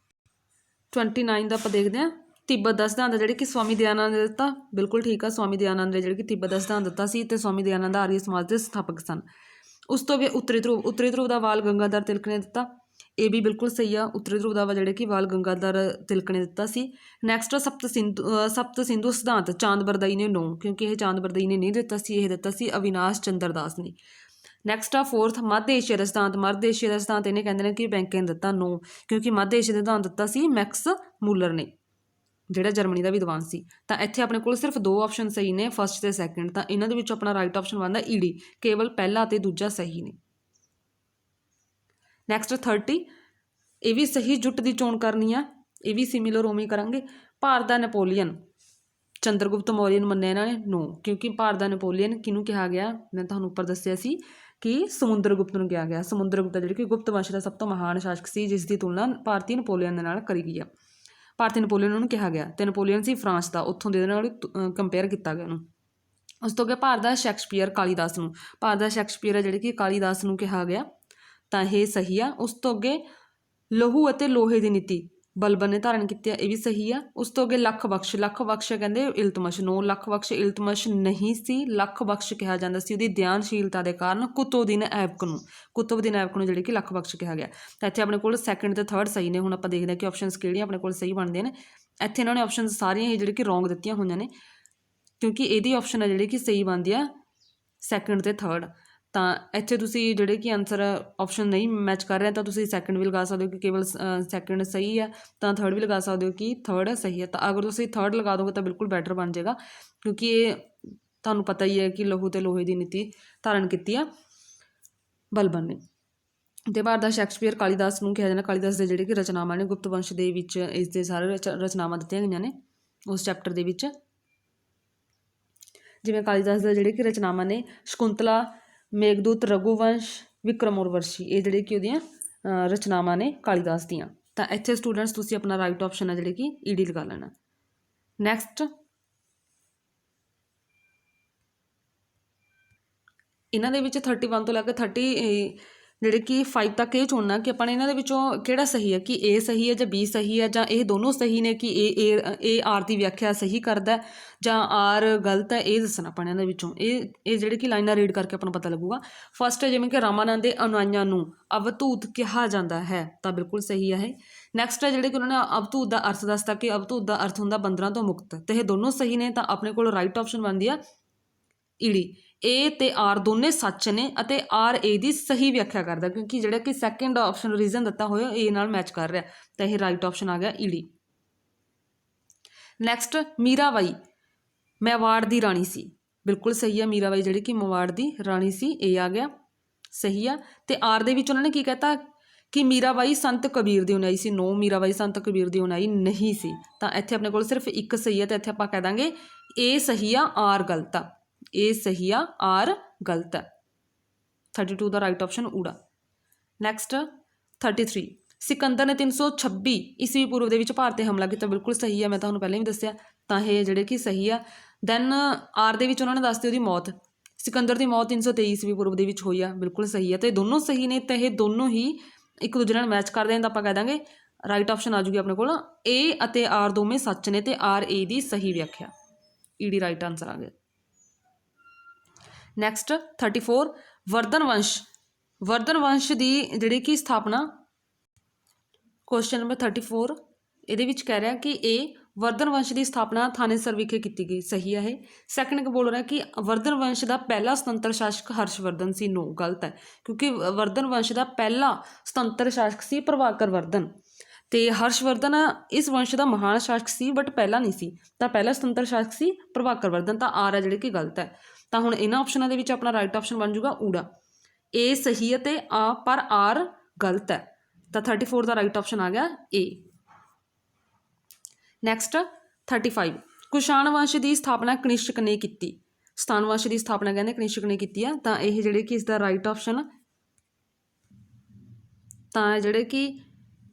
29 ਦਾ ਆਪਾਂ ਦੇਖਦੇ ਹਾਂ। ਤਿੱਬਤ ਦਾ ਸਿਧਾਂਤ ਜਿਹੜੇ ਕਿ ਸਵਾਮੀ ਦਇਆਨੰਦ ਨੇ ਦਿੱਤਾ, ਬਿਲਕੁਲ ਠੀਕ ਆ। ਸਵਾਮੀ ਦਇਆਨੰਦ ਨੇ ਜਿਹੜੇ ਕਿ ਤਿੱਬਤ ਦਾ ਸਿਧਾਂਤ ਦਿੱਤਾ ਸੀ ਅਤੇ ਸਵਾਮੀ ਦਇਆਨੰਦ ਆਰੀਆ ਸਮਾਜ ਦੇ ਸਥਾਪਕ ਸਨ। ਉਸ ਤੋਂ ਵੀ ਉੱਤਰੀ ਧਰੁਵ ਦਾ ਵਾਲ ਗੰਗਾਧਰ ਤਿਲਕ ਨੇ ਦਿੱਤਾ, ਇਹ ਵੀ ਬਿਲਕੁਲ ਸਹੀ ਆ। ਉੱਤਰੀ ਧਰੁਵ ਦਾ ਵਾ ਜਿਹੜੇ ਕਿ ਵਾਲ ਗੰਗਾਧਰ ਤਿਲਕ ਨੇ ਦਿੱਤਾ ਸੀ। ਨੈਕਸਟ ਸਪਤ ਸਿੰਧੂ ਸਿਧਾਂਤ ਚਾਂਦ ਬਰਦਾਈ ਨੇ ਨੋ, ਕਿਉਂਕਿ ਇਹ ਚਾਂਦ ਬਰਦਾਈ ਨੇ ਨਹੀਂ ਦਿੱਤਾ ਸੀ, ਇਹ ਦਿੱਤਾ ਸੀ ਅਵਿਨਾਸ਼ ਚੰਦਰ ਦਾਸ ਨੇ। ਨੈਕਸਟ ਆ ਫੋਰਥ ਮੱਧ ਏਸ਼ੀਆ ਦਾ ਸਿਧਾਂਤ, ਮੱਧ ਏਸ਼ੀਆ ਦਾ ਸਿਧਾਂਤ ਇਹਨੇ ਕਹਿੰਦੇ ਨੇ ਕਿ ਬੈਂਕੇ ਨੇ ਦਿੱਤਾ, ਨੋ, ਕਿਉਂਕਿ ਮੱਧ ਏਸ਼ੀਆ ਦਾ ਸਿਧਾਂਤ ਦਿੱਤਾ ਸੀ ਮੈਕਸ ਮੂਲਰ ਨੇ, ਜਿਹੜਾ ਜਰਮਨੀ ਦਾ ਵਿਦਵਾਨ ਸੀ। ਤਾਂ ਇੱਥੇ ਆਪਣੇ ਕੋਲ ਸਿਰਫ ਦੋ ਆਪਸ਼ਨ ਸਹੀ ਨੇ, ਫਸਟ ਤੇ ਸੈਕਿੰਡ। ਤਾਂ ਇਹਨਾਂ ਦੇ ਵਿੱਚੋਂ ਆਪਣਾ ਰਾਈਟ ਆਪਸ਼ਨ ਬਣਦਾ ਈਡੀ, ਕੇਵਲ ਪਹਿਲਾ ਅਤੇ ਦੂਜਾ ਸਹੀ ਨੇ। ਨੈਕਸਟ 30, ਇਹ ਵੀ ਸਹੀ ਜੁੱਟ ਦੀ ਚੋਣ ਕਰਨੀ ਆ, ਇਹ ਵੀ ਸਿਮਿਲਰ ਉਵੇਂ ਕਰਾਂਗੇ। ਭਾਰਤ ਦਾ ਨੈਪੋਲੀਅਨ ਚੰਦਰਗੁਪਤ ਮੌਰੀਆ ਨੂੰ ਮੰਨਿਆ ਇਹਨਾਂ ਨੇ, ਨੋ, ਕਿਉਂਕਿ ਭਾਰਤ ਦਾ ਨੈਪੋਲੀਅਨ ਕਿਹਨੂੰ ਕਿਹਾ ਗਿਆ, ਮੈਂ ਤੁਹਾਨੂੰ ਉੱਪਰ ਦੱਸਿਆ ਸੀ ਕਿ ਸਮੁੰਦਰਗੁਪਤ ਨੂੰ ਕਿਹਾ ਗਿਆ। ਸਮੁੰਦਰਗੁਪਤ ਜਿਹੜੀ ਕਿ ਗੁਪਤ ਵੰਸ਼ ਦਾ ਸਭ ਤੋਂ ਮਹਾਨ ਸ਼ਾਸਕ ਸੀ, ਜਿਸ ਦੀ ਤੁਲਨਾ ਭਾਰਤੀ ਨੈਪੋਲੀਅਨ ਦੇ ਨਾਲ ਕਰੀ ਗਈ ਆ। ਭਾਰਤੀ ਨੈਪੋਲੀਅਨ ਉਹਨੂੰ ਕਿਹਾ ਗਿਆ, ਅਤੇ ਨੈਪੋਲੀਅਨ ਸੀ ਫਰਾਂਸ ਦਾ, ਉੱਥੋਂ ਦੇ ਨਾਲ ਕੰਪੇਅਰ ਕੀਤਾ ਗਿਆ ਉਹਨੂੰ। ਉਸ ਤੋਂ ਅੱਗੇ ਭਾਰਤ ਦਾ ਸ਼ੈਕਸਪੀਅਰ ਕਾਲੀਦਾਸ ਨੂੰ, ਭਾਰਤ ਦਾ ਸ਼ੈਕਸਪੀਅਰ ਹੈ ਜਿਹੜੇ ਕਿ ਕਾਲੀਦਾਸ ਨੂੰ ਕਿਹਾ ਗਿਆ, ਤਾਂ ਇਹ ਸਹੀ ਆ। ਉਸ ਤੋਂ ਅੱਗੇ ਲਹੂ ਅਤੇ ਲੋਹੇ ਦੀ ਨੀਤੀ ਬਲਬਨ ਨੇ ਧਾਰਨ ਕੀਤੀ ਆ, ਇਹ ਵੀ ਸਹੀ ਆ। ਉਸ ਤੋਂ ਅੱਗੇ ਲੱਖ ਬਖਸ਼, ਲੱਖ ਬਖਸ਼ ਕਹਿੰਦੇ ਇਲਤਮਸ਼, ਨੋ, ਲੱਖ ਬਖਸ਼ ਇਲਤਮਸ਼ ਨਹੀਂ ਸੀ, ਲੱਖ ਬਖਸ਼ ਕਿਹਾ ਜਾਂਦਾ ਸੀ ਉਹਦੀ ਧਿਆਨਸ਼ੀਲਤਾ ਦੇ ਕਾਰਨ ਕੁਤੁਬਦੀਨ ਐਬਕ ਨੂੰ ਜਿਹੜੇ ਕਿ ਲੱਖ ਬਖਸ਼ ਕਿਹਾ ਗਿਆ। ਤਾਂ ਇੱਥੇ ਆਪਣੇ ਕੋਲ ਸੈਕਿੰਡ ਅਤੇ ਥਰਡ ਸਹੀ ਨੇ। ਹੁਣ ਆਪਾਂ ਦੇਖਦੇ ਹਾਂ ਕਿ ਆਪਸ਼ਨਸ ਕਿਹੜੀਆਂ ਆਪਣੇ ਕੋਲ ਸਹੀ ਬਣਦੀਆਂ ਨੇ। ਇੱਥੇ ਇਹਨਾਂ ਨੇ ਆਪਸ਼ਨ ਸਾਰੀਆਂ ਹੀ ਜਿਹੜੇ ਕਿ ਰੋਂਗ ਦਿੱਤੀਆਂ ਹੋਈਆਂ ਨੇ, ਕਿਉਂਕਿ ਇਹਦੀ ਆਪਸ਼ਨ ਹੈ ਜਿਹੜੀ ਕਿ ਸਹੀ ਬਣਦੀ ਆ ਸੈਕਿੰਡ ਅਤੇ ਥਰਡ। ਤਾਂ ਇੱਥੇ ਤੁਸੀਂ ਜਿਹੜੇ ਕਿ ਆਨਸਰ ਆਪਸ਼ਨ ਨਹੀਂ ਮੈਚ ਕਰ ਰਿਹਾ ਤਾਂ ਤੁਸੀਂ ਸੈਕਿੰਡ ਵੀ ਲਗਾ ਸਕਦੇ ਹੋ ਕਿ ਕੇਵਲ ਸੈਕਿੰਡ ਸਹੀ ਹੈ, ਤਾਂ ਥਰਡ ਵੀ ਲਗਾ ਸਕਦੇ ਹੋ ਕਿ ਥਰਡ ਸਹੀ ਹੈ। ਤਾਂ ਅਗਰ ਤੁਸੀਂ ਥਰਡ ਲਗਾ ਦੋਗੇ ਤਾਂ ਬਿਲਕੁਲ ਬੈਟਰ ਬਣ ਜਾਏਗਾ, ਕਿਉਂਕਿ ਇਹ ਤੁਹਾਨੂੰ ਪਤਾ ਹੀ ਹੈ ਕਿ ਲਹੂ ਅਤੇ ਲੋਹੇ ਦੀ ਨੀਤੀ ਧਾਰਨ ਕੀਤੀ ਆ ਬਲਬਨ ਨੇ। ਅਤੇ ਭਾਰਤ ਦਾ ਸ਼ੈਕਸਪੀਅਰ ਕਾਲੀਦਾਸ ਨੂੰ ਕਿਹਾ ਜਾਂਦਾ। ਕਾਲੀਦਾਸ ਦੇ ਜਿਹੜੇ ਕਿ ਰਚਨਾਵਾਂ ਨੇ ਗੁਪਤ ਵੰਸ਼ ਦੇ ਵਿੱਚ ਇਸ ਦੇ ਸਾਰੇ ਰਚਨਾਵਾਂ ਦਿੱਤੀਆਂ ਗਈਆਂ ਨੇ ਉਸ ਚੈਪਟਰ ਦੇ ਵਿੱਚ। ਜਿਵੇਂ ਕਾਲੀਦਾਸ ਦੇ ਜਿਹੜੇ ਕਿ ਰਚਨਾਵਾਂ ਨੇ ਸ਼ਕੁੰਤਲਾ, ਮੇਘਦੂਤ, ਰਘੂਵੰਸ਼, ਵਿਕਰਮ ਉਰਵਸ਼ੀ, ਇਹ ਜਿਹੜੇ ਕਿ ਉਹਦੀਆਂ ਰਚਨਾਵਾਂ ਨੇ ਕਾਲੀਦਾਸ ਦੀਆਂ। ਤਾਂ ਇੱਥੇ ਸਟੂਡੈਂਟਸ ਤੁਸੀਂ ਆਪਣਾ ਰਾਈਟ ਆਪਸ਼ਨ ਹੈ ਜਿਹੜੇ ਕਿ ਈਡੀ ਲਗਾ ਲੈਣਾ। ਨੈਕਸਟ ਇਹਨਾਂ ਦੇ ਵਿੱਚ 31 ਤੋਂ ਲੈ ਕੇ 30 ਜਿਹੜੇ ਕਿ 5 ਤੱਕ ਇਹ ਚੁਣਨਾ ਕਿ ਆਪਾਂ ਨੇ ਇਹਨਾਂ ਦੇ ਵਿੱਚੋਂ ਕਿਹੜਾ ਸਹੀ ਹੈ, ਕਿ ਏ ਸਹੀ ਹੈ ਜਾਂ ਬੀ ਸਹੀ ਹੈ, ਜਾਂ ਇਹ ਦੋਨੋਂ ਸਹੀ ਨੇ ਕਿ ਇਹ ਆਰ ਦੀ ਵਿਆਖਿਆ ਸਹੀ ਕਰਦਾ ਜਾਂ ਆਰ ਗਲਤ ਹੈ, ਇਹ ਦੱਸਣਾ ਆਪਾਂ ਇਹਨਾਂ ਦੇ ਵਿੱਚੋਂ। ਇਹ ਜਿਹੜੇ ਕਿ ਲਾਈਨਾਂ ਰੀਡ ਕਰਕੇ ਆਪਾਂ ਨੂੰ ਪਤਾ ਲੱਗੂਗਾ। ਫਸਟ ਹੈ ਜਿਵੇਂ ਕਿ ਰਾਮਾਨੰਦ ਦੇ ਅਨੁਆਈਆਂ ਨੂੰ ਅਵਧੂਤ ਕਿਹਾ ਜਾਂਦਾ ਹੈ, ਤਾਂ ਬਿਲਕੁਲ ਸਹੀ ਹੈ ਇਹ। ਨੈਕਸਟ ਹੈ ਜਿਹੜੇ ਕਿ ਉਹਨਾਂ ਨੇ ਅਵਧੂਤ ਦਾ ਅਰਥ ਦੱਸਤਾ ਕਿ ਅਵਧੂਤ ਦਾ ਅਰਥ ਹੁੰਦਾ ਬੰਦਰਾਂ ਤੋਂ ਮੁਕਤ, ਅਤੇ ਇਹ ਦੋਨੋਂ ਸਹੀ ਨੇ। ਤਾਂ ਆਪਣੇ ਕੋਲ ਰਾਈਟ ਆਪਸ਼ਨ ਬਣਦੀ ਆ ਈਡੀ। ਏ ਅਤੇ ਆਰ ਦੋਨੇ ਸੱਚ ਨੇ ਅਤੇ ਆਰ ਏ ਦੀ ਸਹੀ ਵਿਆਖਿਆ ਕਰਦਾ, ਕਿਉਂਕਿ ਜਿਹੜਾ ਕਿ ਸੈਕਿੰਡ ਆਪਸ਼ਨ ਰੀਜ਼ਨ ਦਿੱਤਾ ਹੋਇਆ ਏ ਨਾਲ ਮੈਚ ਕਰ ਰਿਹਾ, ਤਾਂ ਇਹ ਰਾਈਟ ਆਪਸ਼ਨ ਆ ਗਿਆ ਈਡੀ। ਨੈਕਸਟ ਮੀਰਾਬਾਈ ਮੇਵਾੜ ਦੀ ਰਾਣੀ ਸੀ, ਬਿਲਕੁਲ ਸਹੀ ਆ। ਮੀਰਾਬਾਈ ਜਿਹੜੀ ਕਿ ਮੇਵਾੜ ਦੀ ਰਾਣੀ ਸੀ, ਇਹ ਆ ਗਿਆ ਸਹੀ ਆ। ਅਤੇ ਆਰ ਦੇ ਵਿੱਚ ਉਹਨਾਂ ਨੇ ਕੀ ਕਹਿਤਾ ਕਿ ਮੀਰਾਬਾਈ ਸੰਤ ਕਬੀਰ ਦੀ ਅਨੁਆਈ ਸੀ, ਨੋ, ਮੀਰਾਬਾਈ ਸੰਤ ਕਬੀਰ ਦੀ ਅਨੁਆਈ ਨਹੀਂ ਸੀ। ਤਾਂ ਇੱਥੇ ਆਪਣੇ ਕੋਲ ਸਿਰਫ ਇੱਕ ਸਹੀ ਹੈ, ਤਾਂ ਇੱਥੇ ਆਪਾਂ ਕਹਿ ਦਾਂਗੇ ਇਹ ਸਹੀ ਆ, ਆਰ ਗਲਤ ਆ। ਇਹ ਸਹੀ ਆ, ਆਰ ਗਲਤ ਹੈ। 32 ਦਾ ਰਾਈਟ ਆਪਸ਼ਨ ਊੜਾ। ਨੈਕਸਟ 33 ਸਿਕੰਦਰ ਨੇ 326 ਈਸਵੀ ਪੂਰਵ ਦੇ ਵਿੱਚ ਭਾਰਤ 'ਤੇ ਹਮਲਾ ਕੀਤਾ, ਬਿਲਕੁਲ ਸਹੀ ਹੈ, ਮੈਂ ਤੁਹਾਨੂੰ ਪਹਿਲਾਂ ਵੀ ਦੱਸਿਆ। ਤਾਂ ਇਹ ਜਿਹੜੇ ਕਿ ਸਹੀ ਆ। ਦੈਨ ਆਰ ਦੇ ਵਿੱਚ ਉਹਨਾਂ ਨੇ ਦੱਸਤੀ ਉਹਦੀ ਮੌਤ, ਸਿਕੰਦਰ ਦੀ ਮੌਤ 323 ਈਸਵੀ ਪੂਰਵ ਦੇ ਵਿੱਚ ਹੋਈ ਆ, ਬਿਲਕੁਲ ਸਹੀ ਹੈ। ਅਤੇ ਦੋਨੋਂ ਸਹੀ ਨੇ, ਤਾਂ ਇਹ ਦੋਨੋਂ ਹੀ ਇੱਕ ਦੂਜੇ ਨਾਲ ਮੈਚ ਕਰਦੇ ਹਨ, ਤਾਂ ਆਪਾਂ ਕਹਿ ਦਾਂਗੇ ਰਾਈਟ ਆਪਸ਼ਨ ਆ ਜੂਗੀ ਆਪਣੇ ਕੋਲ ਏ ਅਤੇ ਆਰ ਦੋਵੇਂ ਸੱਚ ਨੇ ਅਤੇ ਆਰ ਏ ਦੀ ਸਹੀ ਵਿਆਖਿਆ, ਈਡੀ ਰਾਈਟ ਆਨਸਰ ਆ ਗਿਆ। ਨੈਕਸਟ 34 ਵਰਧਨ ਵੰਸ਼ ਦੀ ਜਿਹੜੀ ਕਿ ਸਥਾਪਨਾ, ਕੁਐਸਚਨ ਨੰਬਰ 34 ਇਹਦੇ ਵਿੱਚ ਕਹਿ ਰਿਹਾ ਕਿ ਇਹ ਵਰਧਨ ਵੰਸ਼ ਦੀ ਸਥਾਪਨਾ ਥਾਨੇਸਰ ਵਿਖੇ ਕੀਤੀ ਗਈ, ਸਹੀ ਹੈ ਇਹ। ਸੈਕਿੰਡ ਬੋਲ ਰਿਹਾ ਕਿ ਵਰਧਨ ਵੰਸ਼ ਦਾ ਪਹਿਲਾ ਸੁਤੰਤਰ ਸ਼ਾਸਕ ਹਰਸ਼ਵਰਧਨ ਸੀ, ਨੋ, ਗਲਤ ਹੈ, ਕਿਉਂਕਿ ਵਰਧਨ ਵੰਸ਼ ਦਾ ਪਹਿਲਾ ਸੁਤੰਤਰ ਸ਼ਾਸਕ ਸੀ ਪ੍ਰਭਾਕਰ ਵਰਧਨ। ਤੇ ਹਰਸ਼ਵਰਧਨ ਇਸ ਵੰਸ਼ ਦਾ ਮਹਾਨ ਸ਼ਾਸਕ ਸੀ, ਬਟ ਪਹਿਲਾ ਨਹੀਂ ਸੀ। ਤਾਂ ਪਹਿਲਾ ਸੁਤੰਤਰ ਸ਼ਾਸਕ ਸੀ ਪ੍ਰਭਾਕਰ ਵਰਧਨ। ਤਾਂ ਆਰ ਹੈ ਜਿਹੜੀ ਕਿ ਗਲਤ ਹੈ। ਤਾਂ ਹੁਣ ਇਹਨਾਂ ਆਪਸ਼ਨਾਂ ਦੇ ਵਿੱਚ ਆਪਣਾ ਰਾਈਟ ਆਪਸ਼ਨ ਬਣ ਜੂਗਾ ਊੜਾ। ਏ ਸਹੀ ਹੈ ਤੇ ਪਰ ਆਰ ਗਲਤ ਹੈ। ਤਾਂ 34 ਦਾ ਰਾਈਟ ਆਪਸ਼ਨ ਆ ਗਿਆ ਏ। ਨੈਕਸਟ 35, ਕੁਸ਼ਾਣ ਵੰਸ਼ ਦੀ ਸਥਾਪਨਾ ਕਨਿਸ਼ਕ ਨੇ ਕੀਤੀ। ਸਤਾਨ ਵੰਸ਼ ਦੀ ਸਥਾਪਨਾ ਕਹਿੰਦੇ ਕਨਿਸ਼ਕ ਨੇ ਕੀਤੀ ਆ। ਤਾਂ ਇਹ ਜਿਹੜੇ ਕਿ ਇਸ ਦਾ ਰਾਈਟ ਆਪਸ਼ਨ, ਤਾਂ ਜਿਹੜੇ ਕਿ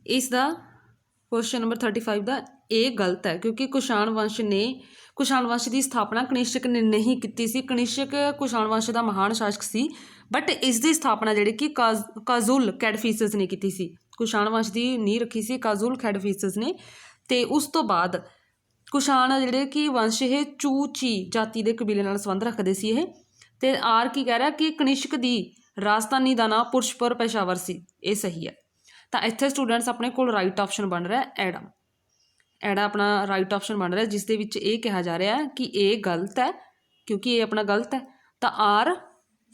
ਇਸ ਦਾ ਕੁਐਸਚਨ ਨੰਬਰ 35 ਦਾ ਇਹ ਗਲਤ ਹੈ, ਕਿਉਂਕਿ ਕੁਸ਼ਾਣ ਵੰਸ਼ ਦੀ ਸਥਾਪਨਾ ਕਨਿਸ਼ਕ ਨੇ ਨਹੀਂ ਕੀਤੀ ਸੀ। ਕਨਿਸ਼ਕ ਕੁਸ਼ਾਣ ਵੰਸ਼ ਦਾ ਮਹਾਨ ਸ਼ਾਸਕ ਸੀ, ਬਟ ਇਸ ਦੀ ਸਥਾਪਨਾ ਜਿਹੜੀ ਕਿ ਕਾਜ਼ੁਲ ਕੈਡਫੀਸਸ ਨੇ ਕੀਤੀ ਸੀ। ਕੁਸ਼ਾਣ ਵੰਸ਼ ਦੀ ਨੀਂਹ ਰੱਖੀ ਸੀ ਕਾਜ਼ੁਲ ਕੈਡਫੀਸਸ ਨੇ। ਤੇ ਉਸ ਤੋਂ ਬਾਅਦ ਕੁਸ਼ਾਣ ਜਿਹੜੇ ਕਿ ਵੰਸ਼ ਇਹ ਚੂਚੀ ਜਾਤੀ ਦੇ ਕਬੀਲੇ ਨਾਲ ਸੰਬੰਧ ਰੱਖਦੇ ਸੀ ਇਹ। ਤੇ ਆਰ ਕੀ ਕਹਿ ਰਿਹਾ ਕਿ ਕਨਿਸ਼ਕ ਦੀ ਰਾਜਧਾਨੀ ਦਾ ਨਾਂ ਪੁਰਸ਼ਪੁਰ ਪੇਸ਼ਾਵਰ ਸੀ। ਇਹ ਸਹੀ ਹੈ। ਤਾਂ ਇੱਥੇ ਸਟੂਡੈਂਟਸ ਆਪਣੇ ਕੋਲ ਰਾਈਟ ਆਪਸ਼ਨ ਬਣ ਰਿਹਾ ਐੜਾ। ਐੜਾ ਆਪਣਾ ਰਾਈਟ ਆਪਸ਼ਨ ਬਣ ਰਿਹਾ, ਜਿਸ ਦੇ ਵਿੱਚ ਇਹ ਕਿਹਾ ਜਾ ਰਿਹਾ ਕਿ ਇਹ ਗਲਤ ਹੈ, ਕਿਉਂਕਿ ਇਹ ਆਪਣਾ ਗਲਤ ਹੈ। ਤਾਂ ਆਰ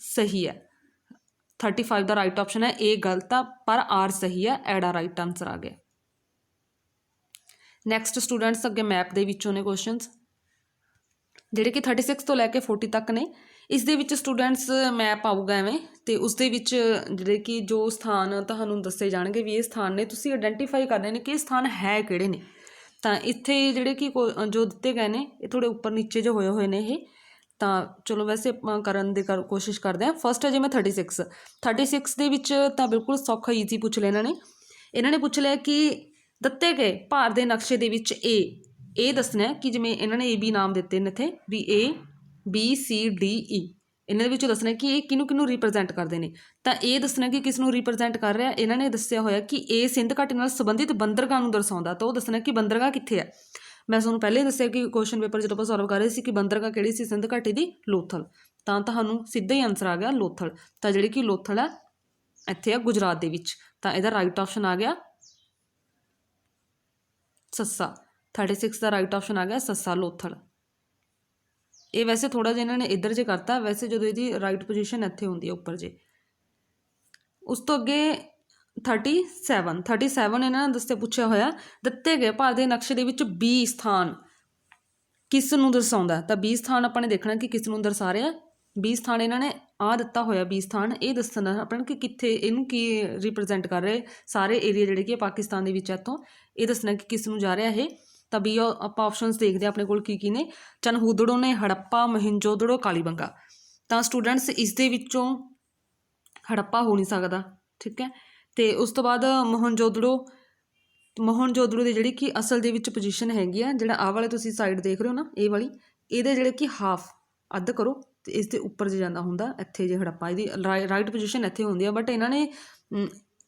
ਸਹੀ ਹੈ। 35 ਦਾ ਰਾਈਟ ਆਪਸ਼ਨ ਹੈ ਇਹ ਗਲਤ ਆ, ਪਰ ਆਰ ਸਹੀ ਹੈ। ਐੜਾ ਰਾਈਟ ਆਨਸਰ ਆ ਗਿਆ। ਨੈਕਸਟ ਸਟੂਡੈਂਟਸ ਅੱਗੇ ਮੈਪ ਦੇ ਵਿੱਚੋਂ ਨੇ ਕੁਐਸਚਨਸ ਜਿਹੜੇ ਕਿ 36 ਤੋਂ ਲੈ ਕੇ 40 ਤੱਕ ਨੇ। ਇਸ ਦੇ ਵਿੱਚ ਸਟੂਡੈਂਟਸ ਮੈਪ ਆਊਗਾ ਐਵੇਂ, ਤੇ ਉਸ ਦੇ ਵਿੱਚ ਜਿਹੜੇ ਕਿ ਜੋ ਸਥਾਨ ਤੁਹਾਨੂੰ ਦੱਸੇ ਜਾਣਗੇ ਵੀ ਇਹ ਸਥਾਨ ਨੇ, ਤੁਸੀਂ ਆਇਡੈਂਟੀਫਾਈ ਕਰਨੇ ਨੇ ਕਿ ਇਹ ਸਥਾਨ ਹੈ ਕਿਹੜੇ ਨੇ। ਤਾਂ ਇੱਥੇ ਜਿਹੜੇ ਕਿ ਜੋ ਦਿੱਤੇ ਗਏ ਨੇ ਇਹ ਥੋੜ੍ਹੇ ਉੱਪਰ ਨੀਚੇ ਜਿਹੇ ਹੋਏ ਹੋਏ ਨੇ ਇਹ। ਤਾਂ ਚਲੋ ਵੈਸੇ ਆਪਾਂ ਕਰਨ ਦੀ ਕੋਸ਼ਿਸ਼ ਕਰਦੇ ਹਾਂ। ਫਸਟ ਹੈ ਜਿਵੇਂ 36 ਦੇ ਵਿੱਚ ਤਾਂ ਬਿਲਕੁਲ ਸੌਖਾ ਈਜ਼ੀ ਪੁੱਛ ਲਿਆ ਇਹਨਾਂ ਨੇ ਪੁੱਛ ਲਿਆ ਕਿ ਦਿੱਤੇ ਗਏ ਭਾਰਤ ਦੇ ਨਕਸ਼ੇ ਦੇ ਵਿੱਚ ਇਹ ਦੱਸਣਾ ਕਿ ਜਿਵੇਂ ਇਹਨਾਂ ਨੇ AB ਨਾਮ ਦਿੱਤੇ ਨੇ ਇੱਥੇ ਵੀ ABCDE, ਇਹਨਾਂ ਦੇ ਵਿੱਚੋਂ ਦੱਸਣਾ ਕਿ ਇਹ ਕਿਹਨੂੰ ਰਿਪਰੈਜ਼ੈਂਟ ਕਰਦੇ ਨੇ। ਤਾਂ ਇਹ ਦੱਸਣਾ ਕਿ ਕਿਸ ਨੂੰ ਰਿਪਰੈਜ਼ੈਂਟ ਕਰ ਰਿਹਾ। ਇਹਨਾਂ ਨੇ ਦੱਸਿਆ ਹੋਇਆ ਕਿ ਇਹ ਸਿੰਧ ਘਾਟੀ ਨਾਲ ਸੰਬੰਧਿਤ ਬੰਦਰਗਾਹ ਨੂੰ ਦਰਸਾਉਂਦਾ। ਤਾਂ ਉਹ ਦੱਸਣਾ ਕਿ ਬੰਦਰਗਾਹ ਕਿੱਥੇ ਹੈ। ਮੈਂ ਤੁਹਾਨੂੰ ਪਹਿਲੇ ਹੀ ਦੱਸਿਆ ਕਿ ਕੁਐਸਚਨ ਪੇਪਰ ਜਦੋਂ ਆਪਾਂ ਸੋਲਵ ਕਰ ਰਹੇ ਸੀ ਕਿ ਬੰਦਰਗਾਹ ਕਿਹੜੀ ਸੀ, ਸਿੰਧ ਘਾਟੀ ਦੀ ਲੋਥਲ। ਤਾਂ ਤੁਹਾਨੂੰ ਸਿੱਧਾ ਹੀ ਆਨਸਰ ਆ ਗਿਆ ਲੋਥਲ। ਤਾਂ ਜਿਹੜੀ ਕਿ ਲੋਥਲ ਹੈ ਇੱਥੇ ਆ ਗੁਜਰਾਤ ਦੇ ਵਿੱਚ। ਤਾਂ ਇਹਦਾ ਰਾਈਟ ਆਪਸ਼ਨ ਆ ਗਿਆ ਸੱਸਾ। 36 ਦਾ ਰਾਈਟ ਆਪਸ਼ਨ ਆ ਗਿਆ ਸੱਸਾ ਲੋਥਲ। ਇਹ ਵੈਸੇ ਥੋੜ੍ਹਾ ਜਿਹਾ ਇਹਨਾਂ ਨੇ ਇੱਧਰ ਜੇ ਕਰਤਾ, ਵੈਸੇ ਜਦੋਂ ਇਹਦੀ ਰਾਈਟ ਪੋਜੀਸ਼ਨ ਇੱਥੇ ਹੁੰਦੀ ਹੈ ਉੱਪਰ ਜੇ। ਉਸ ਤੋਂ ਅੱਗੇ 37 ਇਹਨਾਂ ਨੇ ਦੱਸਿਆ ਪੁੱਛਿਆ ਹੋਇਆ ਦਿੱਤੇ ਗਏ ਭਾਰਤ ਦੇ ਨਕਸ਼ੇ ਦੇ ਵਿੱਚ B ਸਥਾਨ ਕਿਸ ਨੂੰ ਦਰਸਾਉਂਦਾ। ਤਾਂ B ਸਥਾਨ ਆਪਾਂ ਨੇ ਦੇਖਣਾ ਕਿ ਕਿਸ ਨੂੰ ਦਰਸਾ ਰਿਹਾ। B ਸਥਾਨ ਇਹਨਾਂ ਨੇ ਆਹ ਦਿੱਤਾ ਹੋਇਆ B ਸਥਾਨ, ਇਹ ਦੱਸਣਾ ਆਪਾਂ ਨੂੰ ਕਿ ਕਿੱਥੇ ਇਹਨੂੰ ਕੀ ਰਿਪਰੈਜ਼ੈਂਟ ਕਰ ਰਹੇ ਸਾਰੇ ਏਰੀਆ ਜਿਹੜੇ ਕਿ ਪਾਕਿਸਤਾਨ ਦੇ ਵਿੱਚ ਇੱਥੋਂ, ਇਹ ਦੱਸਣਾ ਕਿ ਕਿਸ ਨੂੰ ਜਾ ਰਿਹਾ ਇਹ। ਤਾਂ B ਆਪਾਂ ਆਪਸ਼ਨਸ ਦੇਖਦੇ ਹਾਂ ਆਪਣੇ ਕੋਲ ਕੀ ਨੇ। ਚਨਹੂਦੜੋ ਨੇ, ਹੜੱਪਾ, ਮਹਿੰਜੋਦੜੋ, ਕਾਲੀਬੰਗਾ। ਤਾਂ ਸਟੂਡੈਂਟਸ ਇਸ ਦੇ ਵਿੱਚੋਂ ਹੜੱਪਾ ਹੋ ਨਹੀਂ ਸਕਦਾ, ਠੀਕ ਹੈ। ਤੇ ਉਸ ਤੋਂ ਬਾਅਦ ਮੋਹਨਜੋਦੜੋ ਦੀ ਜਿਹੜੀ ਕਿ ਅਸਲ ਦੇ ਵਿੱਚ ਪੋਜੀਸ਼ਨ ਹੈਗੀ ਆ, ਜਿਹੜਾ ਆਹ ਵਾਲੇ ਤੁਸੀਂ ਸਾਈਡ ਦੇਖ ਰਹੇ ਹੋ ਨਾ ਇਹ ਵਾਲੀ, ਇਹਦੇ ਜਿਹੜੇ ਕਿ ਹਾਫ ਅੱਧ ਕਰੋ ਤੇ ਇਸ ਦੇ ਉੱਪਰ ਜੇ ਜਾਂਦਾ ਹੁੰਦਾ ਇੱਥੇ ਜੇ ਹੜੱਪਾ, ਇਹਦੀ ਰਾਈਟ ਪੋਜੀਸ਼ਨ ਇੱਥੇ ਹੁੰਦੀ ਆ। ਬਟ ਇਹਨਾਂ ਨੇ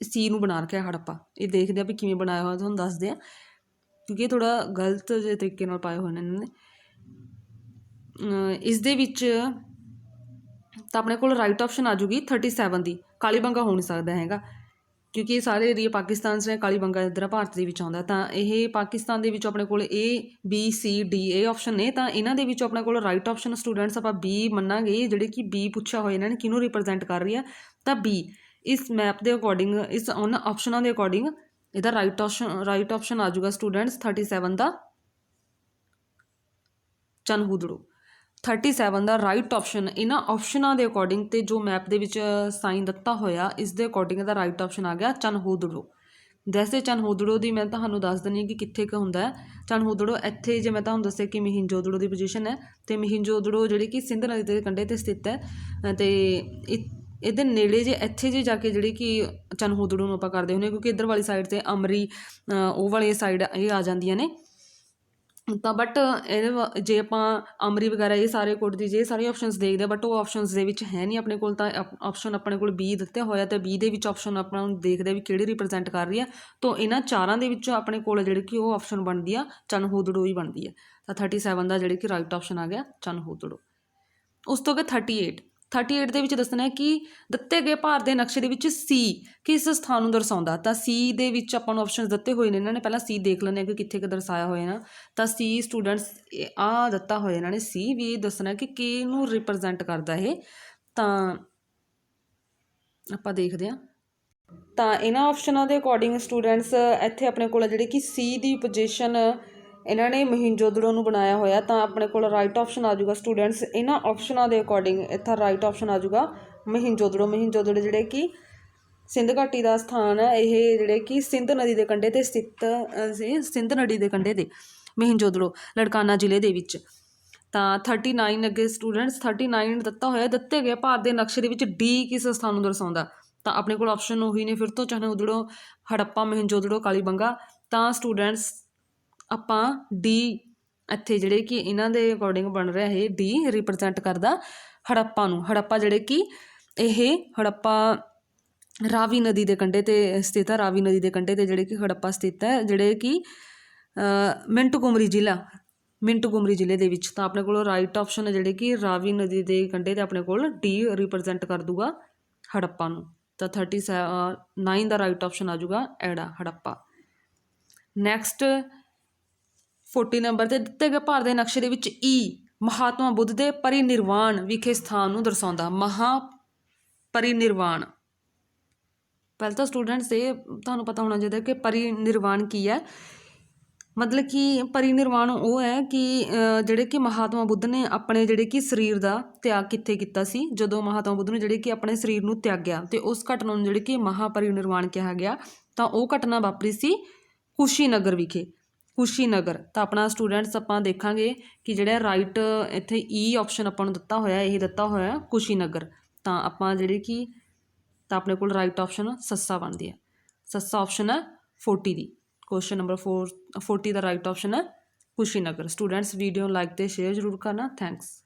C ਨੂੰ ਬਣਾ ਰੱਖਿਆ ਹੜੱਪਾ। ਇਹ ਦੇਖਦੇ ਆ ਵੀ ਕਿਵੇਂ ਬਣਾਇਆ ਹੋਇਆ, ਤੁਹਾਨੂੰ ਦੱਸਦੇ ਆ, ਕਿਉਂਕਿ ਇਹ ਥੋੜ੍ਹਾ ਗਲਤ ਜਿਹੇ ਤਰੀਕੇ ਨਾਲ ਪਾਏ ਹੋਏ ਨੇ ਇਹਨਾਂ ਨੇ। ਇਸ ਦੇ ਵਿੱਚ ਤਾਂ ਆਪਣੇ ਕੋਲ ਰਾਈਟ ਆਪਸ਼ਨ ਆ ਜੂਗੀ 37 ਦੀ। ਕਾਲੀਬੰਗਾ ਹੋ ਨਹੀਂ ਸਕਦਾ ਹੈਗਾ, ਕਿਉਂਕਿ ਇਹ ਸਾਰੇ ਏਰੀਆ ਪਾਕਿਸਤਾਨ 'ਚ ਨੇ। ਕਾਲੀਬੰਗਾ ਇੱਧਰ ਭਾਰਤ ਦੇ ਵਿੱਚ ਆਉਂਦਾ। ਤਾਂ ਇਹ ਪਾਕਿਸਤਾਨ ਦੇ ਵਿੱਚ ਆਪਣੇ ਕੋਲ ABCD ਇਹ ਆਪਸ਼ਨ ਨੇ। ਤਾਂ ਇਹਨਾਂ ਦੇ ਵਿੱਚੋਂ ਆਪਣੇ ਕੋਲ ਰਾਈਟ ਆਪਸ਼ਨ ਸਟੂਡੈਂਟਸ ਆਪਾਂ B ਮੰਨਾਂਗੇ, ਜਿਹੜੇ ਕਿ B ਪੁੱਛਿਆ ਹੋਇਆ ਇਹਨਾਂ ਨੇ ਕਿਹਨੂੰ ਰਿਪਰੈਜ਼ੈਂਟ ਕਰ ਰਹੀ ਆ। ਤਾਂ B ਇਸ ਮੈਪ ਦੇ ਅਕੋਰਡਿੰਗ, ਇਸ ਉਹਨਾਂ ਆਪਸ਼ਨਾਂ ਦੇ ਅਕੋਰਡਿੰਗ ਇਹਦਾ ਰਾਈਟ ਆਪਸ਼ਨ ਆ ਜਾਊਗਾ ਸਟੂਡੈਂਟਸ 37 ਦਾ ਚਨਹੂਦੜੋ। 37 ਦਾ ਰਾਈਟ ਆਪਸ਼ਨ ਇਹਨਾਂ ਆਪਸ਼ਨਾਂ ਦੇ ਅਕੋਰਡਿੰਗ ਤੇ ਜੋ ਮੈਪ ਦੇ ਵਿੱਚ ਸਾਈਨ ਦਿੱਤਾ ਹੋਇਆ ਇਸ ਦੇ ਅਕੋਰਡਿੰਗ ਇਹਦਾ ਰਾਈਟ ਆਪਸ਼ਨ ਆ ਗਿਆ ਚਨਹੂਦੜੋ। ਜੈਸੇ ਚਨਹੂਦੜੋ ਦੀ ਮੈਂ ਤੁਹਾਨੂੰ ਦੱਸ ਦਿੰਦੀ ਹਾਂ ਕਿ ਕਿੱਥੇ ਕੁ ਹੁੰਦਾ ਹੈ ਚਨਹੂਦੜੋ। ਇੱਥੇ ਜੇ ਮੈਂ ਤੁਹਾਨੂੰ ਦੱਸਿਆ ਕਿ ਮਹਿੰਜੋਦੜੋ ਦੀ ਪੋਜੀਸ਼ਨ ਹੈ, ਅਤੇ ਮਹਿੰਜੋਦੜੋ ਜਿਹੜੀ ਕਿ ਸਿੰਧ ਨਦੀ ਦੇ ਕੰਢੇ 'ਤੇ ਸਥਿਤ ਹੈ। ਅਤੇ ਇਹਦੇ ਨੇੜੇ ਜੇ ਇੱਥੇ ਜੇ ਜਾ ਕੇ ਜਿਹੜੀ ਕਿ ਚਨਹੂਦੜੋ ਨੂੰ ਆਪਾਂ ਕਰਦੇ ਹੁੰਦੇ, ਕਿਉਂਕਿ ਇੱਧਰ ਵਾਲੀ ਸਾਈਡ 'ਤੇ ਅਮਰੀ ਉਹ ਵਾਲੀ ਸਾਈਡ ਇਹ ਆ ਜਾਂਦੀਆਂ ਨੇ। ਤਾਂ ਬਟ ਇਹਦੇ ਜੇ ਆਪਾਂ ਅਮਰੀ ਵਗੈਰਾ ਇਹ ਸਾਰੇ ਕੁੱਟਦੀ ਜੇ ਸਾਰੇ ਆਪਸ਼ਨਸ ਦੇਖਦੇ ਆ, ਬਟ ਉਹ ਆਪਸ਼ਨਸ ਦੇ ਵਿੱਚ ਹੈ ਨਹੀਂ ਆਪਣੇ ਕੋਲ। ਤਾਂ ਆਪਸ਼ਨ ਆਪਣੇ ਕੋਲ B ਦਿੱਤੇ ਹੋਇਆ, ਅਤੇ B ਦੇ ਵਿੱਚ ਆਪਸ਼ਨ ਆਪਾਂ ਨੂੰ ਦੇਖਦੇ ਵੀ ਕਿਹੜੀ ਰਿਪਰੈਜ਼ੈਂਟ ਕਰ ਰਹੀ ਆ। ਤਾਂ ਇਹਨਾਂ ਚਾਰਾਂ ਦੇ ਵਿੱਚੋਂ ਆਪਣੇ ਕੋਲ ਜਿਹੜੀ ਕਿ ਉਹ ਆਪਸ਼ਨ ਬਣਦੀ ਆ ਚਨਹੂਦੜੋ ਹੀ ਬਣਦੀ ਹੈ। ਤਾਂ 37 ਦਾ ਜਿਹੜੀ ਕਿ ਰਾਈਟ ਆਪਸ਼ਨ ਆ ਗਿਆ ਚਨਹੂਦੜੋ। ਉਸ ਤੋਂ ਅੱਗੇ 38 ਦੇ ਵਿੱਚ ਦੱਸਣਾ ਹੈ ਕਿ ਦਿੱਤੇ ਗਏ ਭਾਰਤ ਦੇ ਨਕਸ਼ੇ ਦੇ ਵਿੱਚ C ਕਿਸ ਸਥਾਨ ਨੂੰ ਦਰਸਾਉਂਦਾ। ਤਾਂ C ਦੇ ਵਿੱਚ ਆਪਾਂ ਨੂੰ ਆਪਸ਼ਨ ਦਿੱਤੇ ਹੋਏ ਨੇ ਇਹਨਾਂ ਨੇ। ਪਹਿਲਾਂ C ਦੇਖ ਲੈਂਦੇ ਹਾਂ ਕਿ ਕਿੱਥੇ ਕੁ ਦਰਸਾਇਆ ਹੋਇਆ ਨਾ। ਤਾਂ C ਸਟੂਡੈਂਟਸ ਆਹ ਦਿੱਤਾ ਹੋਇਆ ਇਹਨਾਂ ਨੇ C, ਵੀ ਇਹ ਦੱਸਣਾ ਕਿ ਕਿਹਨੂੰ ਰਿਪਰੈਜ਼ੈਂਟ ਕਰਦਾ ਇਹ। ਤਾਂ ਆਪਾਂ ਦੇਖਦੇ ਹਾਂ ਤਾਂ ਇਹਨਾਂ ਆਪਸ਼ਨਾਂ ਦੇ ਅਕੋਰਡਿੰਗ ਸਟੂਡੈਂਟਸ ਇੱਥੇ ਆਪਣੇ ਕੋਲ ਜਿਹੜੀ ਕਿ ਸੀ ਦੀ ਪੋਜੀਸ਼ਨ ਇਹਨਾਂ ਨੇ ਮਹਿੰਜੋਦੜੋ ਨੂੰ ਬਣਾਇਆ ਹੋਇਆ, ਤਾਂ ਆਪਣੇ ਕੋਲ ਰਾਈਟ ਆਪਸ਼ਨ ਆ ਜਾਊਗਾ ਸਟੂਡੈਂਟਸ ਇਹਨਾਂ ਆਪਸ਼ਨਾਂ ਦੇ ਅਕੋਰਡਿੰਗ ਇੱਥੇ ਰਾਈਟ ਆਪਸ਼ਨ ਆ ਜਾਊਗਾ ਮਹਿੰਜੋਦੜੋ। ਮਹਿੰਜੋਦੜੋ ਜਿਹੜੇ ਕਿ ਸਿੰਧ ਘਾਟੀ ਦਾ ਸਥਾਨ ਹੈ, ਇਹ ਜਿਹੜੇ ਕਿ ਸਿੰਧ ਨਦੀ ਦੇ ਕੰਢੇ 'ਤੇ ਸਥਿਤ ਸੀ, ਸਿੰਧ ਨਦੀ ਦੇ ਕੰਢੇ 'ਤੇ ਮਹਿੰਜੋਦੜੋ ਲੜਕਾਨਾ ਜ਼ਿਲ੍ਹੇ ਦੇ ਵਿੱਚ। ਤਾਂ 39 ਅੱਗੇ ਸਟੂਡੈਂਟਸ 39 ਦਿੱਤਾ ਹੋਇਆ, ਦਿੱਤੇ ਗਏ ਭਾਰਤ ਦੇ ਨਕਸ਼ੇ ਦੇ ਵਿੱਚ ਡੀ ਕਿਸ ਸਥਾਨ ਨੂੰ ਦਰਸਾਉਂਦਾ, ਤਾਂ ਆਪਣੇ ਕੋਲ ਆਪਸ਼ਨ ਉਹੀ ਨੇ ਫਿਰ ਤੋਂ, ਚਾਹੇ ਉਦੜੋ, ਹੜੱਪਾ, ਮਹਿੰਜੋਦੜੋ, ਕਾਲੀਬੰਗਾ। ਤਾਂ ਸਟੂਡੈਂਟਸ ਆਪਾਂ ਡੀ ਇੱਥੇ ਜਿਹੜੇ ਕਿ ਇਹਨਾਂ ਦੇ ਅਕੋਰਡਿੰਗ ਬਣ ਰਿਹਾ ਇਹ ਡੀ ਰਿਪਰਜੈਂਟ ਕਰਦਾ ਹੜੱਪਾ ਨੂੰ। ਹੜੱਪਾ ਜਿਹੜੇ ਕਿ ਇਹ ਹੜੱਪਾ ਰਾਵੀ ਨਦੀ ਦੇ ਕੰਢੇ 'ਤੇ ਸਥਿਤ ਹੈ, ਰਾਵੀ ਨਦੀ ਦੇ ਕੰਢੇ 'ਤੇ ਜਿਹੜੇ ਕਿ ਹੜੱਪਾ ਸਥਿਤ ਹੈ, ਜਿਹੜੇ ਕਿ ਮਿੰਟਗੁਮਰੀ ਜ਼ਿਲ੍ਹੇ ਦੇ ਵਿੱਚ। ਤਾਂ ਆਪਣੇ ਕੋਲ ਰਾਈਟ ਆਪਸ਼ਨ ਹੈ ਜਿਹੜੇ ਕਿ ਰਾਵੀ ਨਦੀ ਦੇ ਕੰਢੇ 'ਤੇ ਆਪਣੇ ਕੋਲ ਡੀ ਰਿਪਰਜੈਂਟ ਕਰ ਦੂਗਾ ਹੜੱਪਾ ਨੂੰ। ਤਾਂ 39 ਦਾ ਰਾਈਟ ਆਪਸ਼ਨ ਆ ਜਾਊਗਾ ਐੜਾ ਹੜੱਪਾ। ਨੈਕਸਟ 40 ਨੰਬਰ 'ਤੇ ਦਿੱਤੇ ਗਏ ਭਾਰਤ ਦੇ ਨਕਸ਼ੇ ਦੇ ਵਿੱਚ ਈ ਮਹਾਤਮਾ ਬੁੱਧ ਦੇ ਪਰਿਨਿਰਵਾਣ ਵਿਖੇ ਸਥਾਨ ਨੂੰ ਦਰਸਾਉਂਦਾ। ਮਹਾਪਰਿਨਿਰਵਾਣ, ਪਹਿਲਾਂ ਤਾਂ ਸਟੂਡੈਂਟਸ ਇਹ ਤੁਹਾਨੂੰ ਪਤਾ ਹੋਣਾ ਚਾਹੀਦਾ ਕਿ ਪਰਿਨਿਰਵਾਣ ਕੀ ਹੈ। ਮਤਲਬ ਕਿ ਪਰਿਨਿਰਵਾਣ ਉਹ ਹੈ ਕਿ ਜਿਹੜੇ ਕਿ ਮਹਾਤਮਾ ਬੁੱਧ ਨੇ ਆਪਣੇ ਜਿਹੜੇ ਕਿ ਸਰੀਰ ਦਾ ਤਿਆਗ ਕਿੱਥੇ ਕੀਤਾ ਸੀ, ਜਦੋਂ ਮਹਾਤਮਾ ਬੁੱਧ ਨੇ ਜਿਹੜੇ ਕਿ ਆਪਣੇ ਸਰੀਰ ਨੂੰ ਤਿਆਗਿਆ, ਅਤੇ ਉਸ ਘਟਨਾ ਨੂੰ ਜਿਹੜੇ ਕਿ ਮਹਾਪਰਿਨਿਰਵਾਣ ਕਿਹਾ ਗਿਆ। ਤਾਂ ਉਹ ਘਟਨਾ ਵਾਪਰੀ ਸੀ ਕੁਸ਼ੀਨਗਰ ਵਿਖੇ, ਕੁਸ਼ੀਨਗਰ। ਤਾਂ ਆਪਣਾ ਸਟੂਡੈਂਟਸ ਆਪਾਂ ਦੇਖਾਂਗੇ ਕਿ ਜਿਹੜਾ ਰਾਈਟ ਇੱਥੇ ਈ ਆਪਸ਼ਨ ਆਪਾਂ ਨੂੰ ਦਿੱਤਾ ਹੋਇਆ, ਇਹ ਦਿੱਤਾ ਹੋਇਆ ਕੁਸ਼ੀਨਗਰ। ਤਾਂ ਆਪਾਂ ਜਿਹੜੇ ਕਿ ਤਾਂ ਆਪਣੇ ਕੋਲ ਰਾਈਟ ਆਪਸ਼ਨ ਸੱਸਾ ਬਣਦੀ ਹੈ, ਸੱਸਾ ਆਪਸ਼ਨ ਹੈ 40 ਦੀ। ਕੁਐਸਚਨ ਨੰਬਰ 40 ਦਾ ਰਾਈਟ ਆਪਸ਼ਨ ਹੈ ਕੁਸ਼ੀਨਗਰ। ਸਟੂਡੈਂਟਸ ਵੀਡੀਓ ਲਾਈਕ ਅਤੇ ਸ਼ੇਅਰ ਜ਼ਰੂਰ ਕਰਨਾ। ਥੈਂਕਸ।